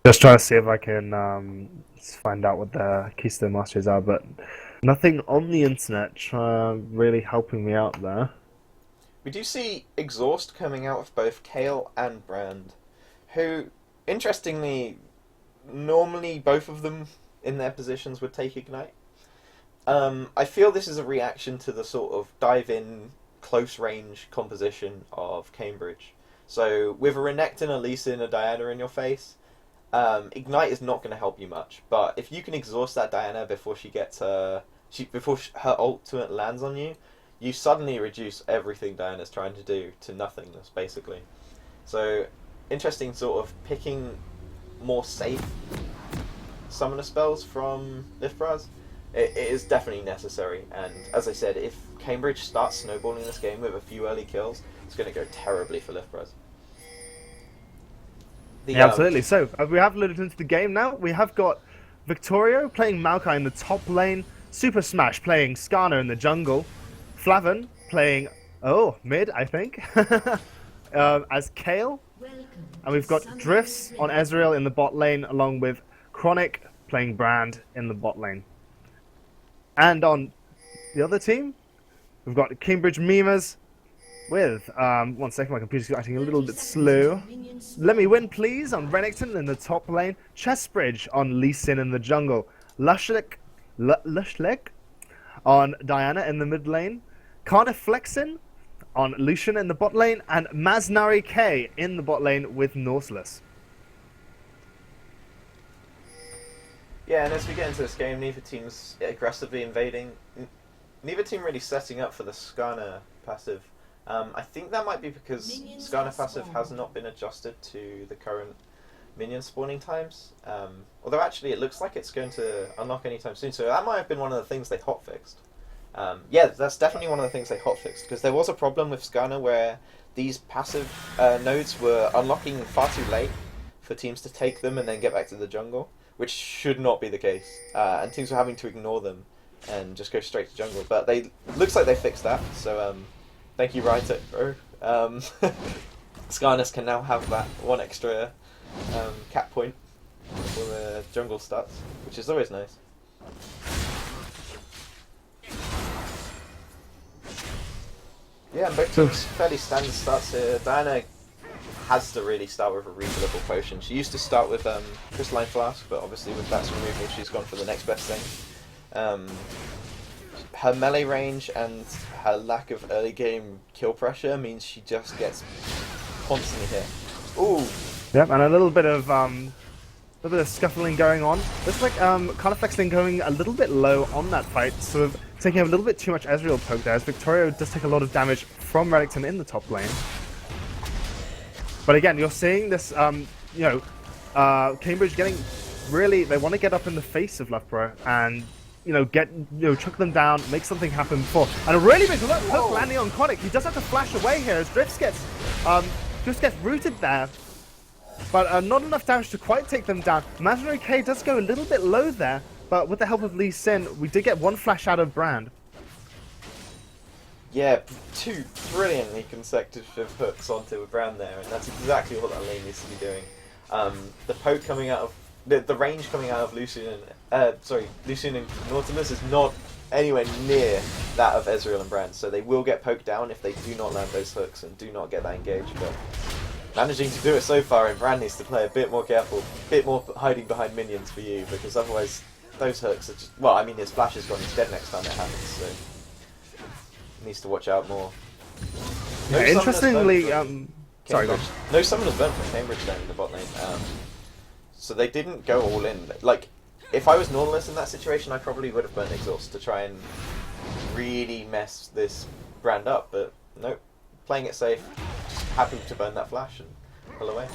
Just trying to see if I can find out what the Keystone Masters are, but nothing on the internet really helping me out there. We do see Exhaust coming out of both Kale and Brand, who, interestingly, normally both of them in their positions would take Ignite. I feel this is a reaction to the sort of dive-in, close-range composition of Cambridge. So, with a Renekton, a Lee Sin, a Diana in your face, Ignite is not going to help you much, but if you can exhaust that Diana before she gets before her ultimate lands on you, you suddenly reduce everything Diana's trying to do to nothingness, basically. So, interesting sort of picking more safe summoner spells from Lifbraz. It is definitely necessary, and as I said, if Cambridge starts snowballing this game with a few early kills, it's going to go terribly for Lifbraz. Yeah, absolutely. So, we have loaded into the game now. We have got Victorio playing Maokai in the top lane, Super Smash playing Skarner in the jungle, Flavin playing, mid, I think, as Kale, and we've got Drifts on Ezreal in the bot lane, along with Chronic playing Brand in the bot lane. And on the other team, we've got Cambridge Memers with, one second, my computer's acting a little bit slow. Let Me Win Please on Renekton in the top lane, Chessbridge on Lee Sin in the jungle, Lushlik on Diana in the mid lane, Carniflexin on Lucian in the bot lane, and Maznari K in the bot lane with Nautilus. Yeah, and as we get into this game, neither team's aggressively invading. Neither team really setting up for the Skarner passive. I think that might be because Skarner passive has not been adjusted to the current minion spawning times. Although actually it looks like it's going to unlock anytime soon, so that might have been one of the things they hotfixed. Yeah, that's definitely one of the things they hotfixed, because there was a problem with Skarner where these passive nodes were unlocking far too late for teams to take them and then get back to the jungle, which should not be the case. And teams were having to ignore them and just go straight to jungle. But looks like they fixed that, so thank you, Rytek, bro. Skarners can now have that one extra cap point for the jungle stats, which is always nice. Yeah, and both teams fairly standard starts here. Diana has to really start with a refillable potion. She used to start with Crystalline Flask, but obviously with that's removal, she's gone for the next best thing. Her melee range and her lack of early game kill pressure means she just gets constantly hit. Ooh. Yep, and a little bit of scuffling going on. Looks like Carnifexling going a little bit low on that fight, sort of taking a little bit too much Ezreal poke there, as Victoria does take a lot of damage from Renekton in the top lane. But again, you're seeing this, Cambridge getting really, they want to get up in the face of Loughborough and, chuck them down, make something happen before. And a really big hook landing on Conic. He does have to flash away here as Drifts gets rooted there. But not enough damage to quite take them down. Imaginary K does go a little bit low there, but with the help of Lee Sin, we did get one flash out of Brand. Yeah, 2 brilliantly consecutive hooks onto a Brand there, and that's exactly what that lane needs to be doing. The poke coming out of the range coming out of Lucian and Nautilus is not anywhere near that of Ezreal and Brand, so they will get poked down if they do not land those hooks and do not get that engage. But managing to do it so far, and Brand needs to play a bit more careful, a bit more hiding behind minions for you, because otherwise those hooks are just, well, I mean, his flash is gone, he's dead next time it happens, so needs to watch out more. No yeah, interestingly, sorry, go on. No summoners burnt from Cambridge down in the bot lane, so they didn't go all in. Like, if I was Nautilus in that situation, I probably would have burnt Exhaust to try and really mess this Brand up, but nope, playing it safe, just happy to burn that flash and pull away.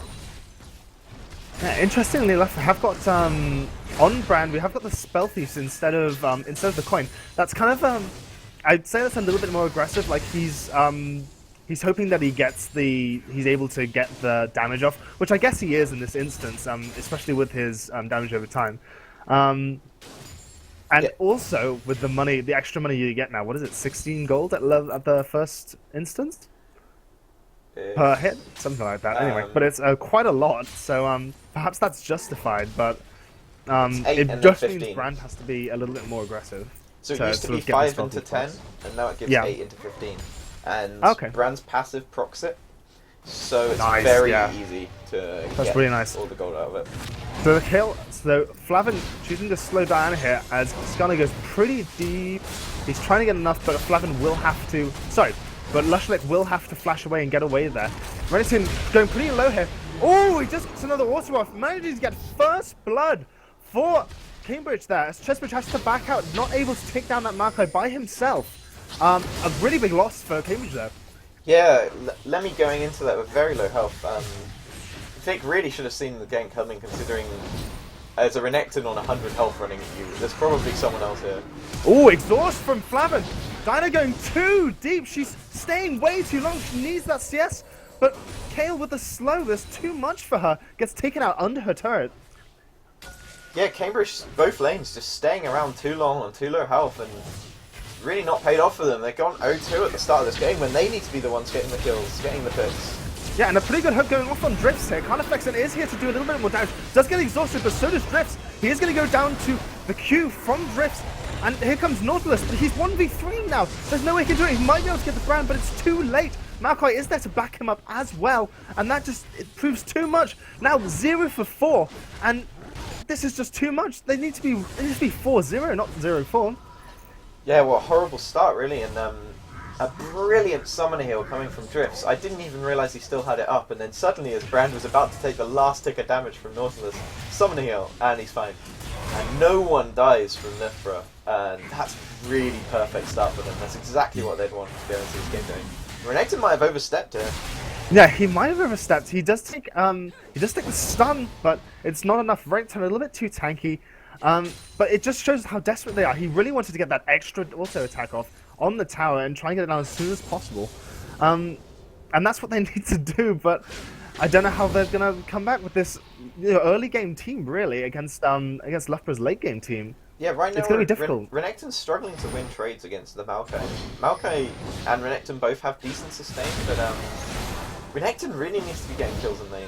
Yeah, interestingly enough, we have got on Brand, we have got the Spell Thieves instead of the coin. That's kind of I'd say that's a little bit more aggressive. Like he's hoping that he's able to get the damage off, which I guess he is in this instance, especially with his damage over time. And also with the extra money you get now. What is it? 16 gold at the first instance per hit, something like that. Anyway, but it's quite a lot. So perhaps that's justified, but it just means Brand has to be a little bit more aggressive. So it used to be 5 into 10, and now it gives 8 into 15. And Brand's passive procs it, so it's very easy to get really nice. All the gold out of it. So the kill, Flavin choosing to slow Diana here as Skarner goes pretty deep. He's trying to get enough, but Flavin will have to, but Lushlick will have to flash away and get away there. Renekton going pretty low here. Oh, he just gets another auto off, managing to get first blood for Cambridge there, as Chessbridge has to back out, not able to take down that Maokai by himself. A really big loss for Cambridge there. Yeah, Lemmy going into that with very low health. Vic really should have seen the game coming, considering as a Renekton on 100 health running at you, there's probably someone else here. Oh, exhaust from Flavin. Dinah going too deep. She's staying way too long. She needs that CS, but Kale with the slow, there's too much for her. Gets taken out under her turret. Yeah, Cambridge, both lanes, just staying around too long on too low health, and really not paid off for them. They've gone 0-2 at the start of this game when they need to be the ones getting the kills, getting the picks. Yeah, and a pretty good hook going off on Drifts here. Carnifexen is here to do a little bit more damage. Does get exhausted, but so does Drifts. He is going to go down to the Q from Drifts. And here comes Nautilus, but he's 1v3 now. There's no way he can do it. He might be able to get the Brand, but it's too late. Maokai is there to back him up as well. And that just, it proves too much. Now 0 for 4. And this is just too much. They need to be 4-0, not 0-4. Yeah, well, horrible start really, and a brilliant summoner heal coming from Drifts. I didn't even realise he still had it up, and then suddenly as Brand was about to take the last tick of damage from Nautilus, summoner heal, and he's fine. And no one dies from Nifra, and that's really perfect start for them. That's exactly what they'd want to go into this game doing. Renekton might have overstepped here. Yeah, he might have overstepped. He does take the stun, but it's not enough. Renekton a little bit too tanky. But it just shows how desperate they are. He really wanted to get that extra auto attack off on the tower and try and get it down as soon as possible. And that's what they need to do, but I don't know how they're going to come back with this early game team, really, against Loughborough's late game team. Yeah, right now it's going to be difficult. Renekton's struggling to win trades against the Maokai. Maokai and Renekton both have decent sustain, but Renekton really needs to be getting kills in lane.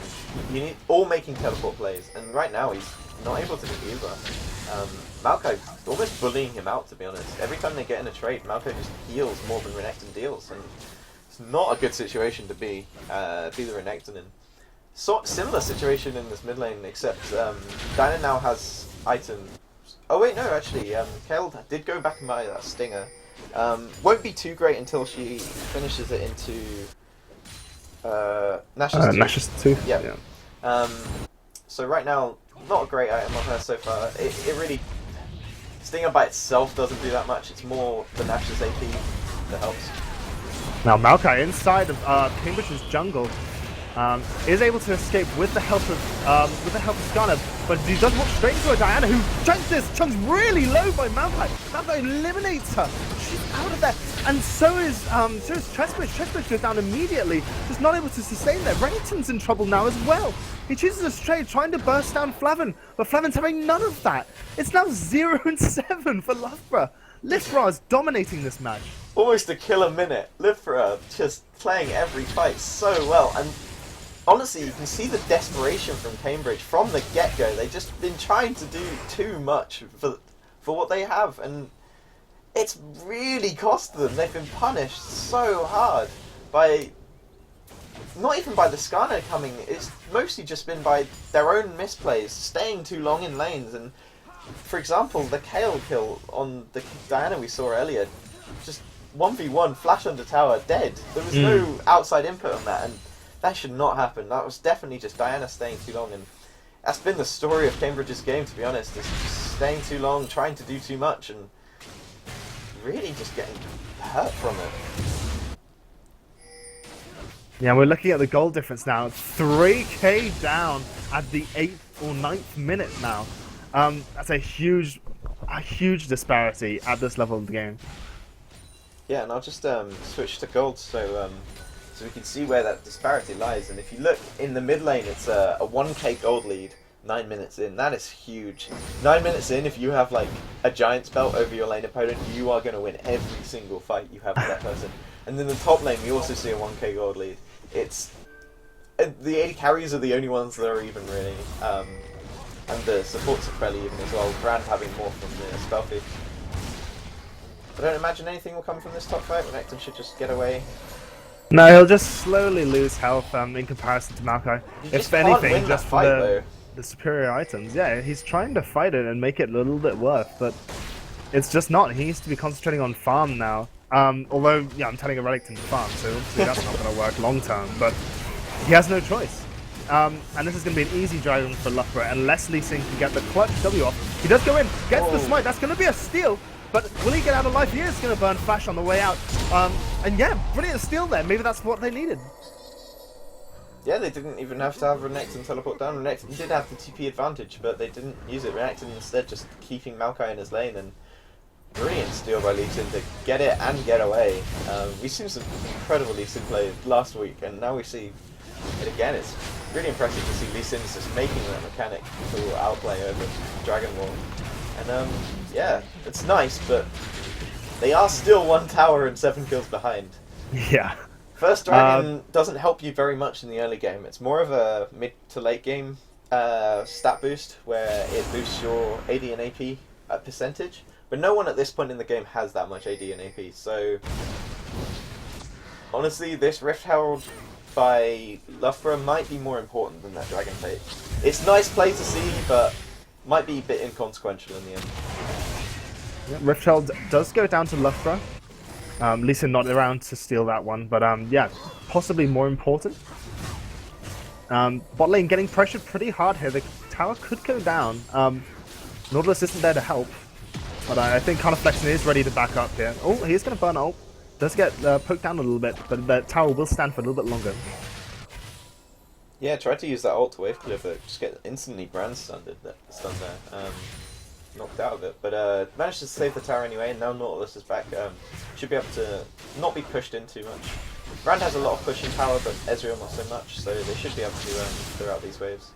You need all making teleport plays, and right now he's not able to do either. Maokai almost bullying him out, to be honest. Every time they get in a trade, Maokai just heals more than Renekton deals, and it's not a good situation to be the Renekton in. Similar situation in this mid lane, except Diana now has items. Oh wait, no, actually, Kayle did go back and buy that Stinger. Won't be too great until she finishes it into Nash's 2. Nash's 2? Yeah. So right now, not a great item on her so far. It really... Stinger by itself doesn't do that much, it's more the Nash's AP that helps. Now Maokai inside of Cambridge's jungle is able to escape with the help of Skarner, but he does walk straight into a Diana who chunks really low by Maokai. Maokai eliminates her. She's out of there, and so is Chessbridge. Chessbridge goes down immediately, just not able to sustain there. Renekton's in trouble now as well. He chooses a trade, trying to burst down Flavin, but Flavin's having none of that. It's now 0-7 for Loughborough. Loughborough is dominating this match. Almost a kill a minute. Loughborough just playing every fight so well, and honestly, you can see the desperation from Cambridge from the get-go. They've just been trying to do too much for what they have, and it's really cost them. They've been punished so hard by... Not even by the Skarner coming, it's mostly just been by their own misplays, staying too long in lanes, and for example, the Kayle kill on the Diana we saw earlier, just 1v1, flash under tower, dead. There was no outside input on that, and that should not happen. That was definitely just Diana staying too long, and that's been the story of Cambridge's game, to be honest. Is just staying too long, trying to do too much, and really just getting hurt from it. Yeah, we're looking at the goal difference now. 3k down at the 8th or 9th minute now. That's a huge disparity at this level of the game. Yeah, and I'll just switch to gold so we can see where that disparity lies. And if you look in the mid lane, it's a 1k gold lead 9 minutes in. That is huge. 9 minutes in, if you have like a giant's belt over your lane opponent, you are going to win every single fight you have with that person. And in the top lane, we also see a 1k gold lead. It's the AD carries are the only ones that are even, really, and the supports are fairly even as well. Brand having more from the spell feed. I don't imagine anything will come from this top fight. Renekton should just get away. No, he'll just slowly lose health in comparison to Maokai. If anything, just for the superior items. Yeah, he's trying to fight it and make it a little bit worth, but it's just not. He needs to be concentrating on farm now. Although, yeah, I'm telling a Renekton to farm, so obviously that's not going to work long term, but he has no choice. And this is going to be an easy dragon for Loughborough unless Lee Sin can get the clutch W off. He does go in, gets the smite, that's going to be a steal, but will he get out of life? He is going to burn Flash on the way out. And yeah, brilliant steal there. Maybe that's what they needed. Yeah, they didn't even have to have Renekton teleport down. Renekton did have the TP advantage, but they didn't use it. Renekton instead just keeping Maokai in his lane, and brilliant steal by Lee Sin to get it and get away. We've seen some incredible Lee Sin play last week, and now we see it again. It's really impressive to see Lee Sin just making that mechanic to outplay over Dragon Wall. And yeah, it's nice, but they are still 1 tower and 7 kills behind. Yeah. First Dragon doesn't help you very much in the early game. It's more of a mid to late game stat boost where it boosts your AD and AP percentage. But no one at this point in the game has that much AD and AP. So honestly, this Rift Herald by Loughborough might be more important than that Dragon Fate. It's nice play to see, but might be a bit inconsequential in the end. Yeah, Rift Herald does go down to Loughborough. Lee Sin not around to steal that one, but yeah, possibly more important. Bot lane getting pressured pretty hard here. The tower could go down. Nautilus isn't there to help, but I think Carnifexen is ready to back up here. Oh, he's going to burn ult. Does get poked down a little bit, but the tower will stand for a little bit longer. Yeah, tried to use that ult to wave clear, but just get instantly brand stunned there. Knocked out of it, but managed to save the tower anyway, and now Nautilus is back. Should be able to not be pushed in too much. Brand has a lot of pushing power, but Ezreal not so much, so they should be able to clear out these waves.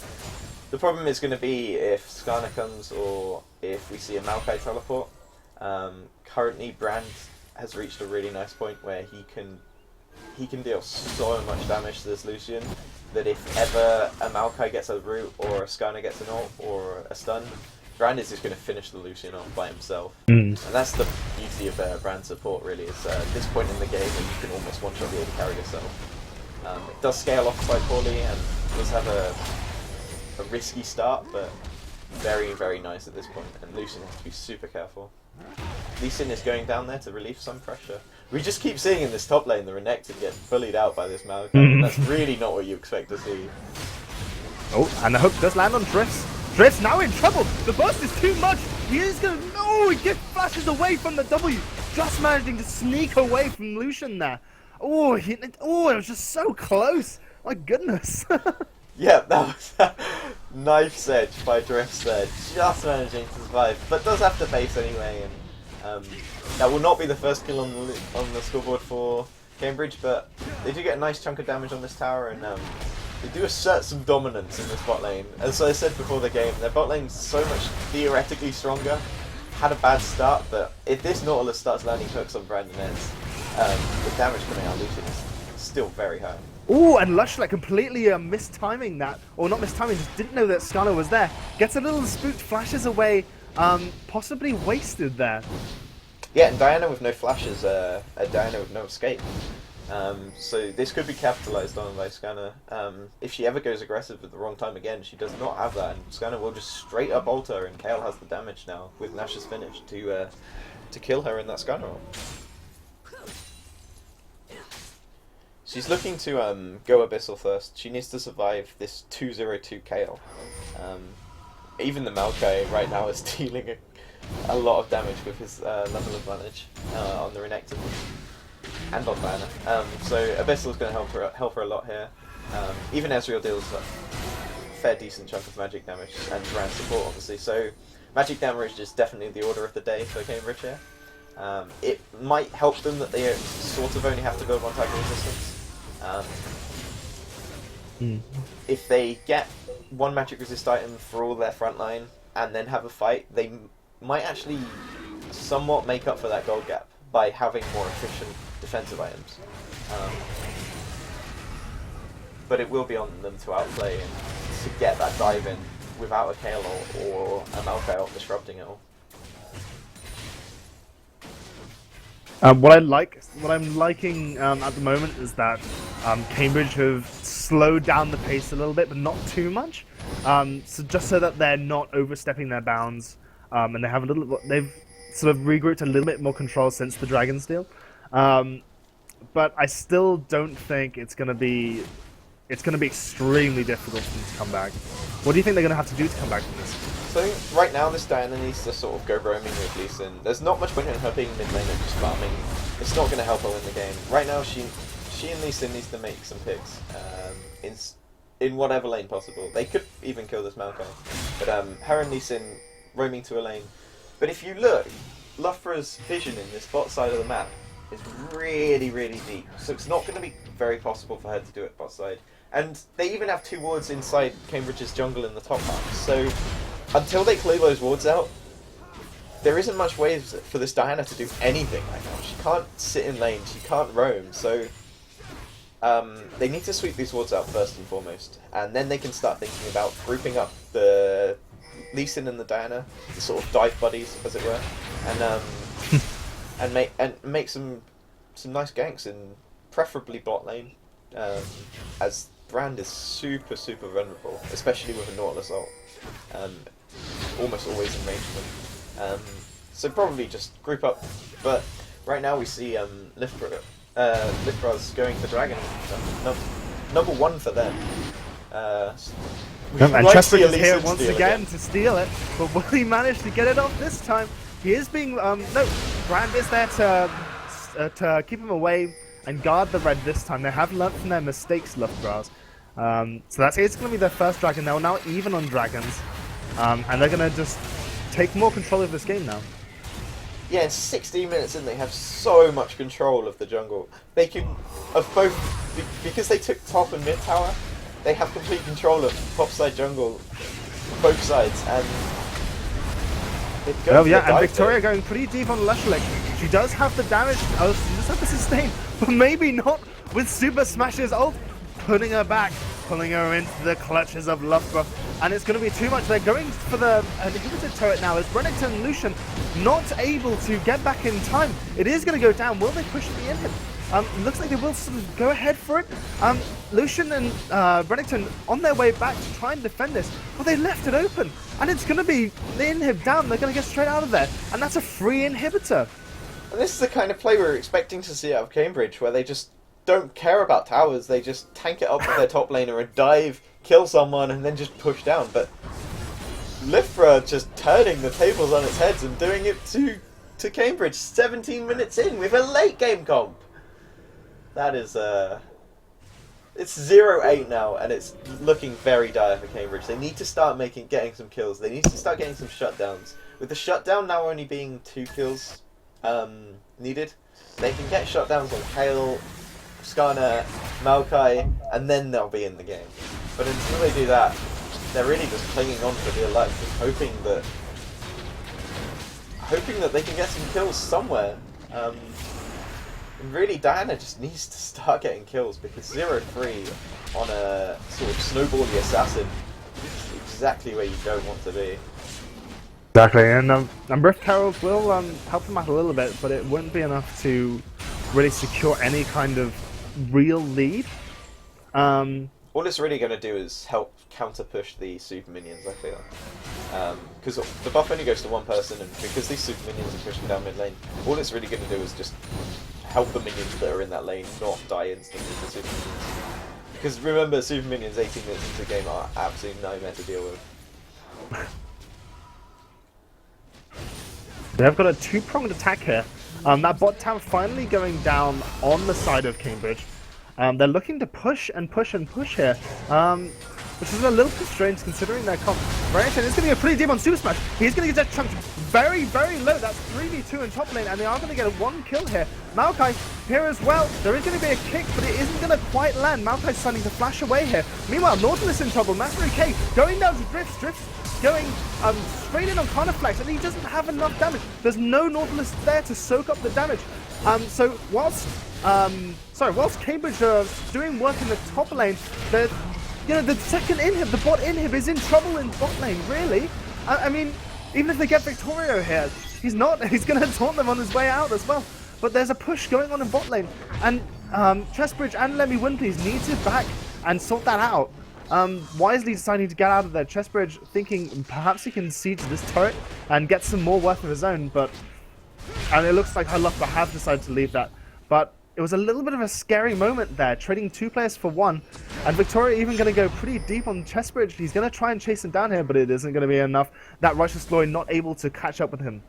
The problem is going to be if Skarner comes or if we see a Maokai teleport. Currently, Brand has reached a really nice point where he can he can deal so much damage to this Lucian that if ever a Maokai gets a root or a Skarner gets an ult or a stun, Brand is just going to finish the Lucian off by himself. And that's the beauty of Brand support, really, is at this point in the game where you can almost one-shot the AD carry yourself. It does scale off quite poorly and does have a risky start, but very, very nice at this point, and Lucian has to be super careful. Lee Sin is going down there to relieve some pressure. We just keep seeing in this top lane the Renekton get bullied out by this Maokai, and that's really not what you expect to see. Oh, and the hook does land on Drifts. Drifts now in trouble. The burst is too much. He is going to... No, he gets flashes away from the W. Just managing to sneak away from Lucian there. Oh, it was just so close. My goodness. Yeah, that was a knife's edge by Drifts there, just managing to survive, but does have to face anyway, and that will not be the first kill on the scoreboard for Cambridge, but they do get a nice chunk of damage on this tower, and they do assert some dominance in this bot lane. As I said before the game, their bot lane's so much theoretically stronger, had a bad start, but if this Nautilus starts landing hooks on Brandon Eds, the damage coming out of Lucian is still very high. Oh, and Lushlet completely mistiming that, or not mistiming, just didn't know that Skarner was there. Gets a little spooked, flashes away, possibly wasted there. Yeah, and Diana with no flashes, a Diana with no escape. So this could be capitalized on by Skarner. If she ever goes aggressive at the wrong time again, she does not have that, and Skarner will just straight up ult her, and Kayle has the damage now with Nash's finish to kill her in that Skarner ult. She's looking to go Abyssal first. She needs to survive this 2-0-2 Kayle. Even the Maokai right now is dealing a lot of damage with his level advantage on the Renekton and on Diana. So Abyssal is going to help her a lot here. Even Ezreal deals a fair decent chunk of magic damage and Brand support, obviously. So magic damage is definitely the order of the day for Cambridge here. It might help them that they sort of only have to build one type of resistance. If they get one magic resist item for all their front line and then have a fight, they might actually somewhat make up for that gold gap by having more efficient defensive items. But it will be on them to outplay and to get that dive in without a Kayle or a Maokai ult disrupting it all. What I'm liking at the moment is that Cambridge have slowed down the pace a little bit, but not too much. So just so that they're not overstepping their bounds, and they've sort of regrouped a little bit more control since the Dragon's Deal. But I still don't think it's gonna be extremely difficult for them to come back. What do you think they're gonna have to do to come back from this? So I think right now this Diana needs to sort of go roaming with Lee Sin. There's not much point in her being mid lane and just farming. It's not going to help her win the game. Right now she and Lee Sin needs to make some picks in whatever lane possible. They could even kill this Maokai, but her and Lee Sin roaming to a lane. But if you look, Loughborough's vision in this bot side of the map is really, really deep. So it's not going to be very possible for her to do it bot side. And they even have two wards inside Cambridge's jungle in the top half. So until they clear those wards out, there isn't much ways for this Diana to do anything right now. She can't sit in lane, she can't roam, so they need to sweep these wards out first and foremost, and then they can start thinking about grouping up the Lee Sin and the Diana, the sort of dive buddies, as it were, and make some nice ganks in preferably bot lane, as Brand is super vulnerable, especially with a Nautilus ult. Almost always in range of them. So probably just group up. But right now we see Loughborough's going for Dragon. Number one for them. And Cheswick is here once again to steal it, but will he manage to get it off this time? He is being no. Brand is there to keep him away and guard the red this time. They have learnt from their mistakes, Loughboroughs. So it's going to be their first dragon. They're now even on dragons. And they're going to just take more control of this game now. Yeah, 16 minutes in, they have so much control of the jungle. They can, of both, because they took top and mid tower, they have complete control of top side jungle, both sides, and oh yeah, and Victoria going pretty deep on Lushlick. She does have the damage, she does have the sustain, but maybe not with Super Smash's ult, putting her back, pulling her into the clutches of Loughborough. And it's going to be too much. They're going for the inhibitor turret now as Brennington and Lucian not able to get back in time. It is going to go down. Will they push the inhib? Looks like they will sort of go ahead for it. Lucian and Brennington on their way back to try and defend this, but they left it open. And it's going to be the inhib down. They're going to get straight out of there. And that's a free inhibitor. And this is the kind of play we were expecting to see out of Cambridge, where they just don't care about towers. They just tank it up with their top laner and dive, kill someone, and then just push down. But Loughborough just turning the tables on its heads and doing it to Cambridge 17 minutes in with a late game comp. That is, it's 0-8 now, and it's looking very dire for Cambridge. They need to start getting some kills. They need to start getting some shutdowns. With the shutdown now only being 2 kills needed, they can get shutdowns on Kale, Skarner, Maokai, and then they'll be in the game. But until they do that, they're really just clinging on for dear life, just hoping that they can get some kills somewhere. And really, Diana just needs to start getting kills, because 0-3 on a sort of snowbally assassin is exactly where you don't want to be. Exactly, and Rift Herald will help them out a little bit, but it wouldn't be enough to really secure any kind of real lead. All it's really going to do is help counter-push the super minions, I feel. Because the buff only goes to one person, and because these super minions are pushing down mid lane, all it's really going to do is just help the minions that are in that lane not die instantly to super minions. Because remember, super minions 18 minutes into the game are absolute nightmare to deal with. They've got a 2-pronged attack here. That bot tower finally going down on the side of Cambridge. They're looking to push and push and push here, which is a little bit strange considering their comp. Brennington is going to go pretty deep on Super Smash. He's going to get chunked very, very low. That's 3v2 in top lane, and they are going to get a 1 kill here. Maokai here as well. There is going to be a kick, but it isn't going to quite land. Maokai's starting to flash away here. Meanwhile, Nautilus in trouble. Mastery K going down to Drifts going straight in on Carniflex, and he doesn't have enough damage. There's no Nautilus there to soak up the damage. So whilst Cambridge are doing work in the top lane, the second inhib, the bot inhib, is in trouble in bot lane. Really, I mean, even if they get Victorio here, he's going to taunt them on his way out as well. But there's a push going on in bot lane, and Chessbridge and Lemmy Winplease need to back and sort that out. Wisely deciding to get out of there. Chessbridge thinking perhaps he can siege this turret and get some more worth of his own, and it looks like Loughborough have decided to leave that. But it was a little bit of a scary moment there, trading 2 players for 1, and Victoria even going to go pretty deep on Chessbridge. He's going to try and chase him down here, but it isn't going to be enough. That Righteous Glory not able to catch up with him.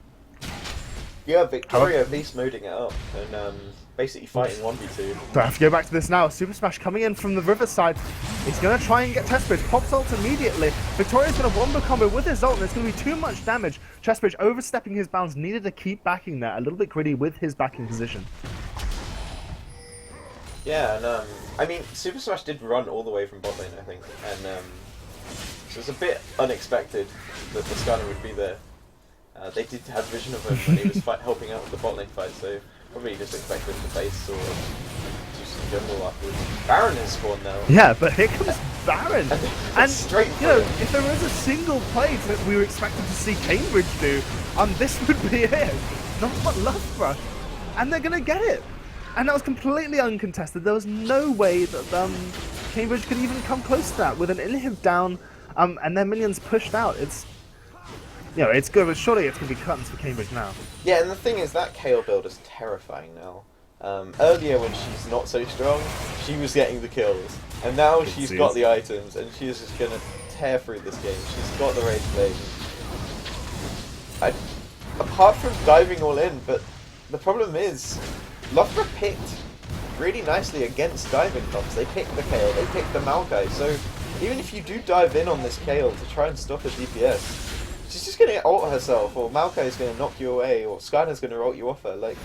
Yeah, Victoria beast moding it up and basically fighting 1v2. So I have to go back to this now. Super Smash coming in from the riverside. He's going to try and get Chessbridge. Pops ult immediately. Victoria's going to wombo combo with his ult, and it's going to be too much damage. Chessbridge overstepping his bounds, needed to keep backing there. A little bit greedy with his backing position. Yeah, and I mean, Super Smash did run all the way from bot lane, I think, and so it's a bit unexpected that the Skarner would be there. They did have vision of him when he was helping out with the bot lane fight, so probably just expected him to base or do some jungle afterwards. Baron is spawned now. Yeah, but here comes Baron. And straight if there is a single play that we were expecting to see Cambridge do, this would be it. Not what Loughborough. And they're going to get it. And that was completely uncontested. There was no way that Cambridge could even come close to that with an inhib down and their minions pushed out. It's good, but surely it's going to be curtains for Cambridge now. Yeah, and the thing is, that Kale build is terrifying now. Earlier, when she's not so strong, she was getting the kills. And now she's got the items, and she's just going to tear through this game. She's got the Rage Blade. Apart from diving all in, but the problem is, Loughborough picked really nicely against diving comps. They picked the Kale, they picked the Maokai, so even if you do dive in on this Kale to try and stop a DPS, she's just going to ult herself, or Maokai's going to knock you away, or Skyner's going to ult you off her. Like,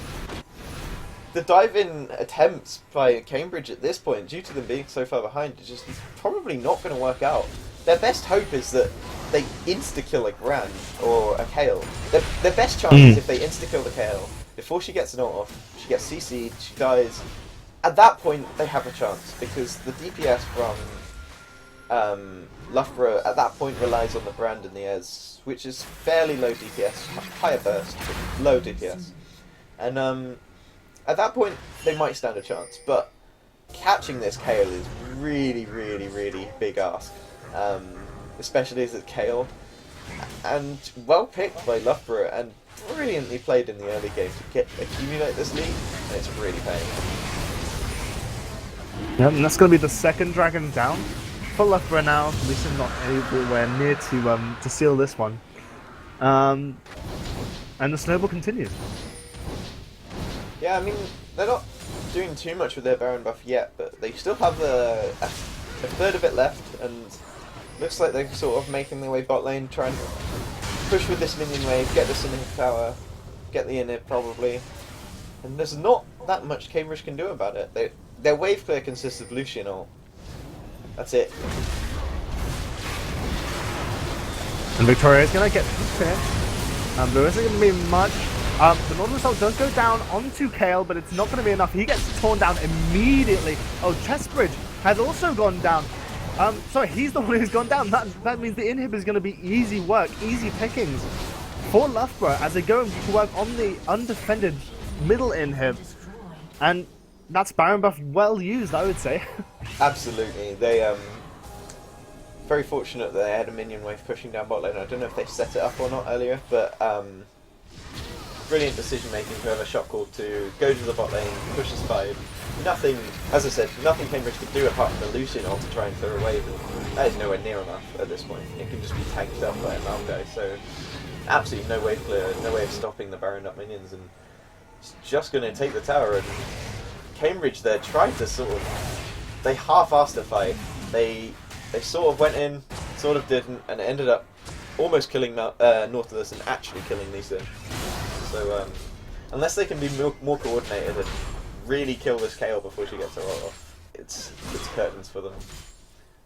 the dive-in attempts by Cambridge at this point, due to them being so far behind, is probably not going to work out. Their best hope is that they insta-kill a Grand or a Kale. Their best chance is if they insta-kill the Kale, before she gets an ult off, she gets CC'd, she dies, at that point they have a chance because the DPS from Loughborough at that point relies on the brand and the Ez, which is fairly low DPS, higher burst, but low DPS. And at that point they might stand a chance, but catching this Kale is really, really, really big ask, especially as it's Kale, and well picked by Loughborough and brilliantly played in the early game to accumulate this lead, and it's really paying. Yep, and that's going to be the second dragon down for Loughborough now. At least they're not anywhere near to seal this one. And the snowball continues. Yeah, I mean, they're not doing too much with their Baron buff yet, but they still have a third of it left, and looks like they're sort of making their way bot lane, trying to push with this minion wave, get this inhib tower, get the inhib probably, and there's not that much Cambridge can do about it. Their wave clear consists of Lucian ult. That's it. And Victoria is going to get clear. There isn't going to be much. The Nautilus ult does go down onto Kale, but it's not going to be enough. He gets torn down immediately. Oh, Chestbridge has also gone down. Sorry, he's the one who's gone down. That means the inhib is going to be easy work, easy pickings for Loughborough as they go to work on the undefended middle inhib. And that's Baron buff well used, I would say. Absolutely. They very fortunate that they had a minion wave pushing down bot lane. I don't know if they set it up or not earlier, but brilliant decision making to have a shot call to go to the bot lane, push his 5. Nothing, as I said, nothing Cambridge could do apart from the Lucian ult to try and clear a wave. That is nowhere near enough at this point. It can just be tanked up by a Malguy, so absolutely no wave clear, no way of stopping the Baron up minions, and it's just going to take the tower. And Cambridge there tried to sort of, they half-assed a fight. They sort of went in, sort of didn't, and it ended up almost killing Nautilus and actually killing Lisa. So unless they can be more coordinated and really kill this Kale before she gets her ult off, it's curtains for them,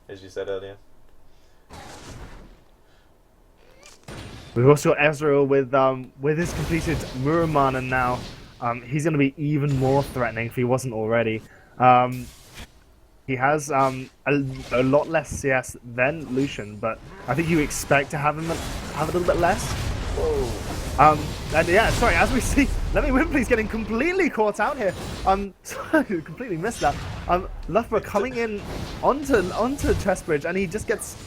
as you said earlier. We've also got Ezreal with his completed Muramana now. He's going to be even more threatening if he wasn't already. He has a lot less CS than Lucian, but I think you expect to have him have a little bit less. Whoa. And yeah, sorry, as we see, Let Me Win Please getting completely caught out here. Sorry, completely missed that. Loughborough coming in onto Chestbridge, and he just gets,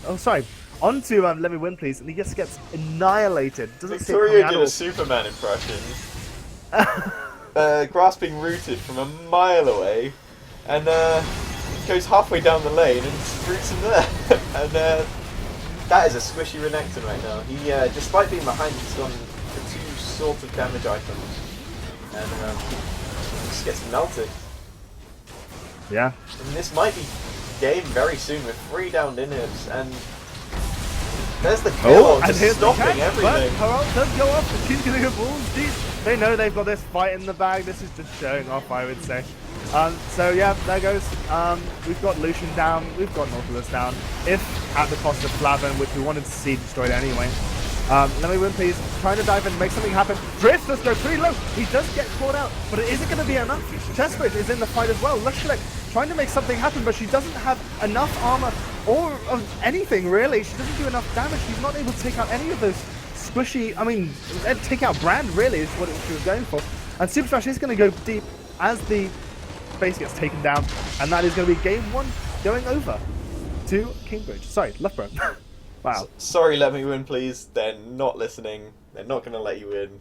onto Let Me Win Please, and he just gets annihilated. Doesn't Victoria did a Superman impression. Grasping rooted from a mile away, and goes halfway down the lane and roots him there. And that is a squishy Renekton right now. He, despite being behind, he's gone for 2 sort of damage items, and just gets melted. Yeah. And this might be game very soon with 3 downed inhibs, and there's the kill, and here's stopping the catch, everything. But Harald does go off, and she's going to go balls deep. They know they've got this fight in the bag. This is just showing off, I would say. So yeah, there goes. We've got Lucian down, we've got Nautilus down, if at the cost of Flavin, which we wanted to see destroyed anyway. Let Me Win Please, trying to dive in, make something happen. Drift does go pretty low, he does get caught out, but it isn't going to be enough. Chestbridge is in the fight as well. Lushlick trying to make something happen, but she doesn't have enough armor or of anything really. She doesn't do enough damage. She's not able to take out any of those squishy, take out Brand really is what she was going for. And Super Smash is going to go deep as the base gets taken down, and that is going to be game 1 going over to Cambridge. Sorry, Loughborough. Wow. Sorry, Let Me Win Please. They're not listening. They're not going to let you in.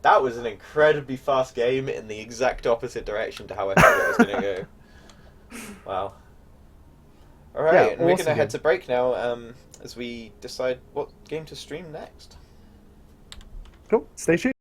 That was an incredibly fast game in the exact opposite direction to how I thought it was going to go. Wow. Alright, Yeah, and we're going awesome to head game. to break now as we decide what game to stream next. Cool. Stay tuned.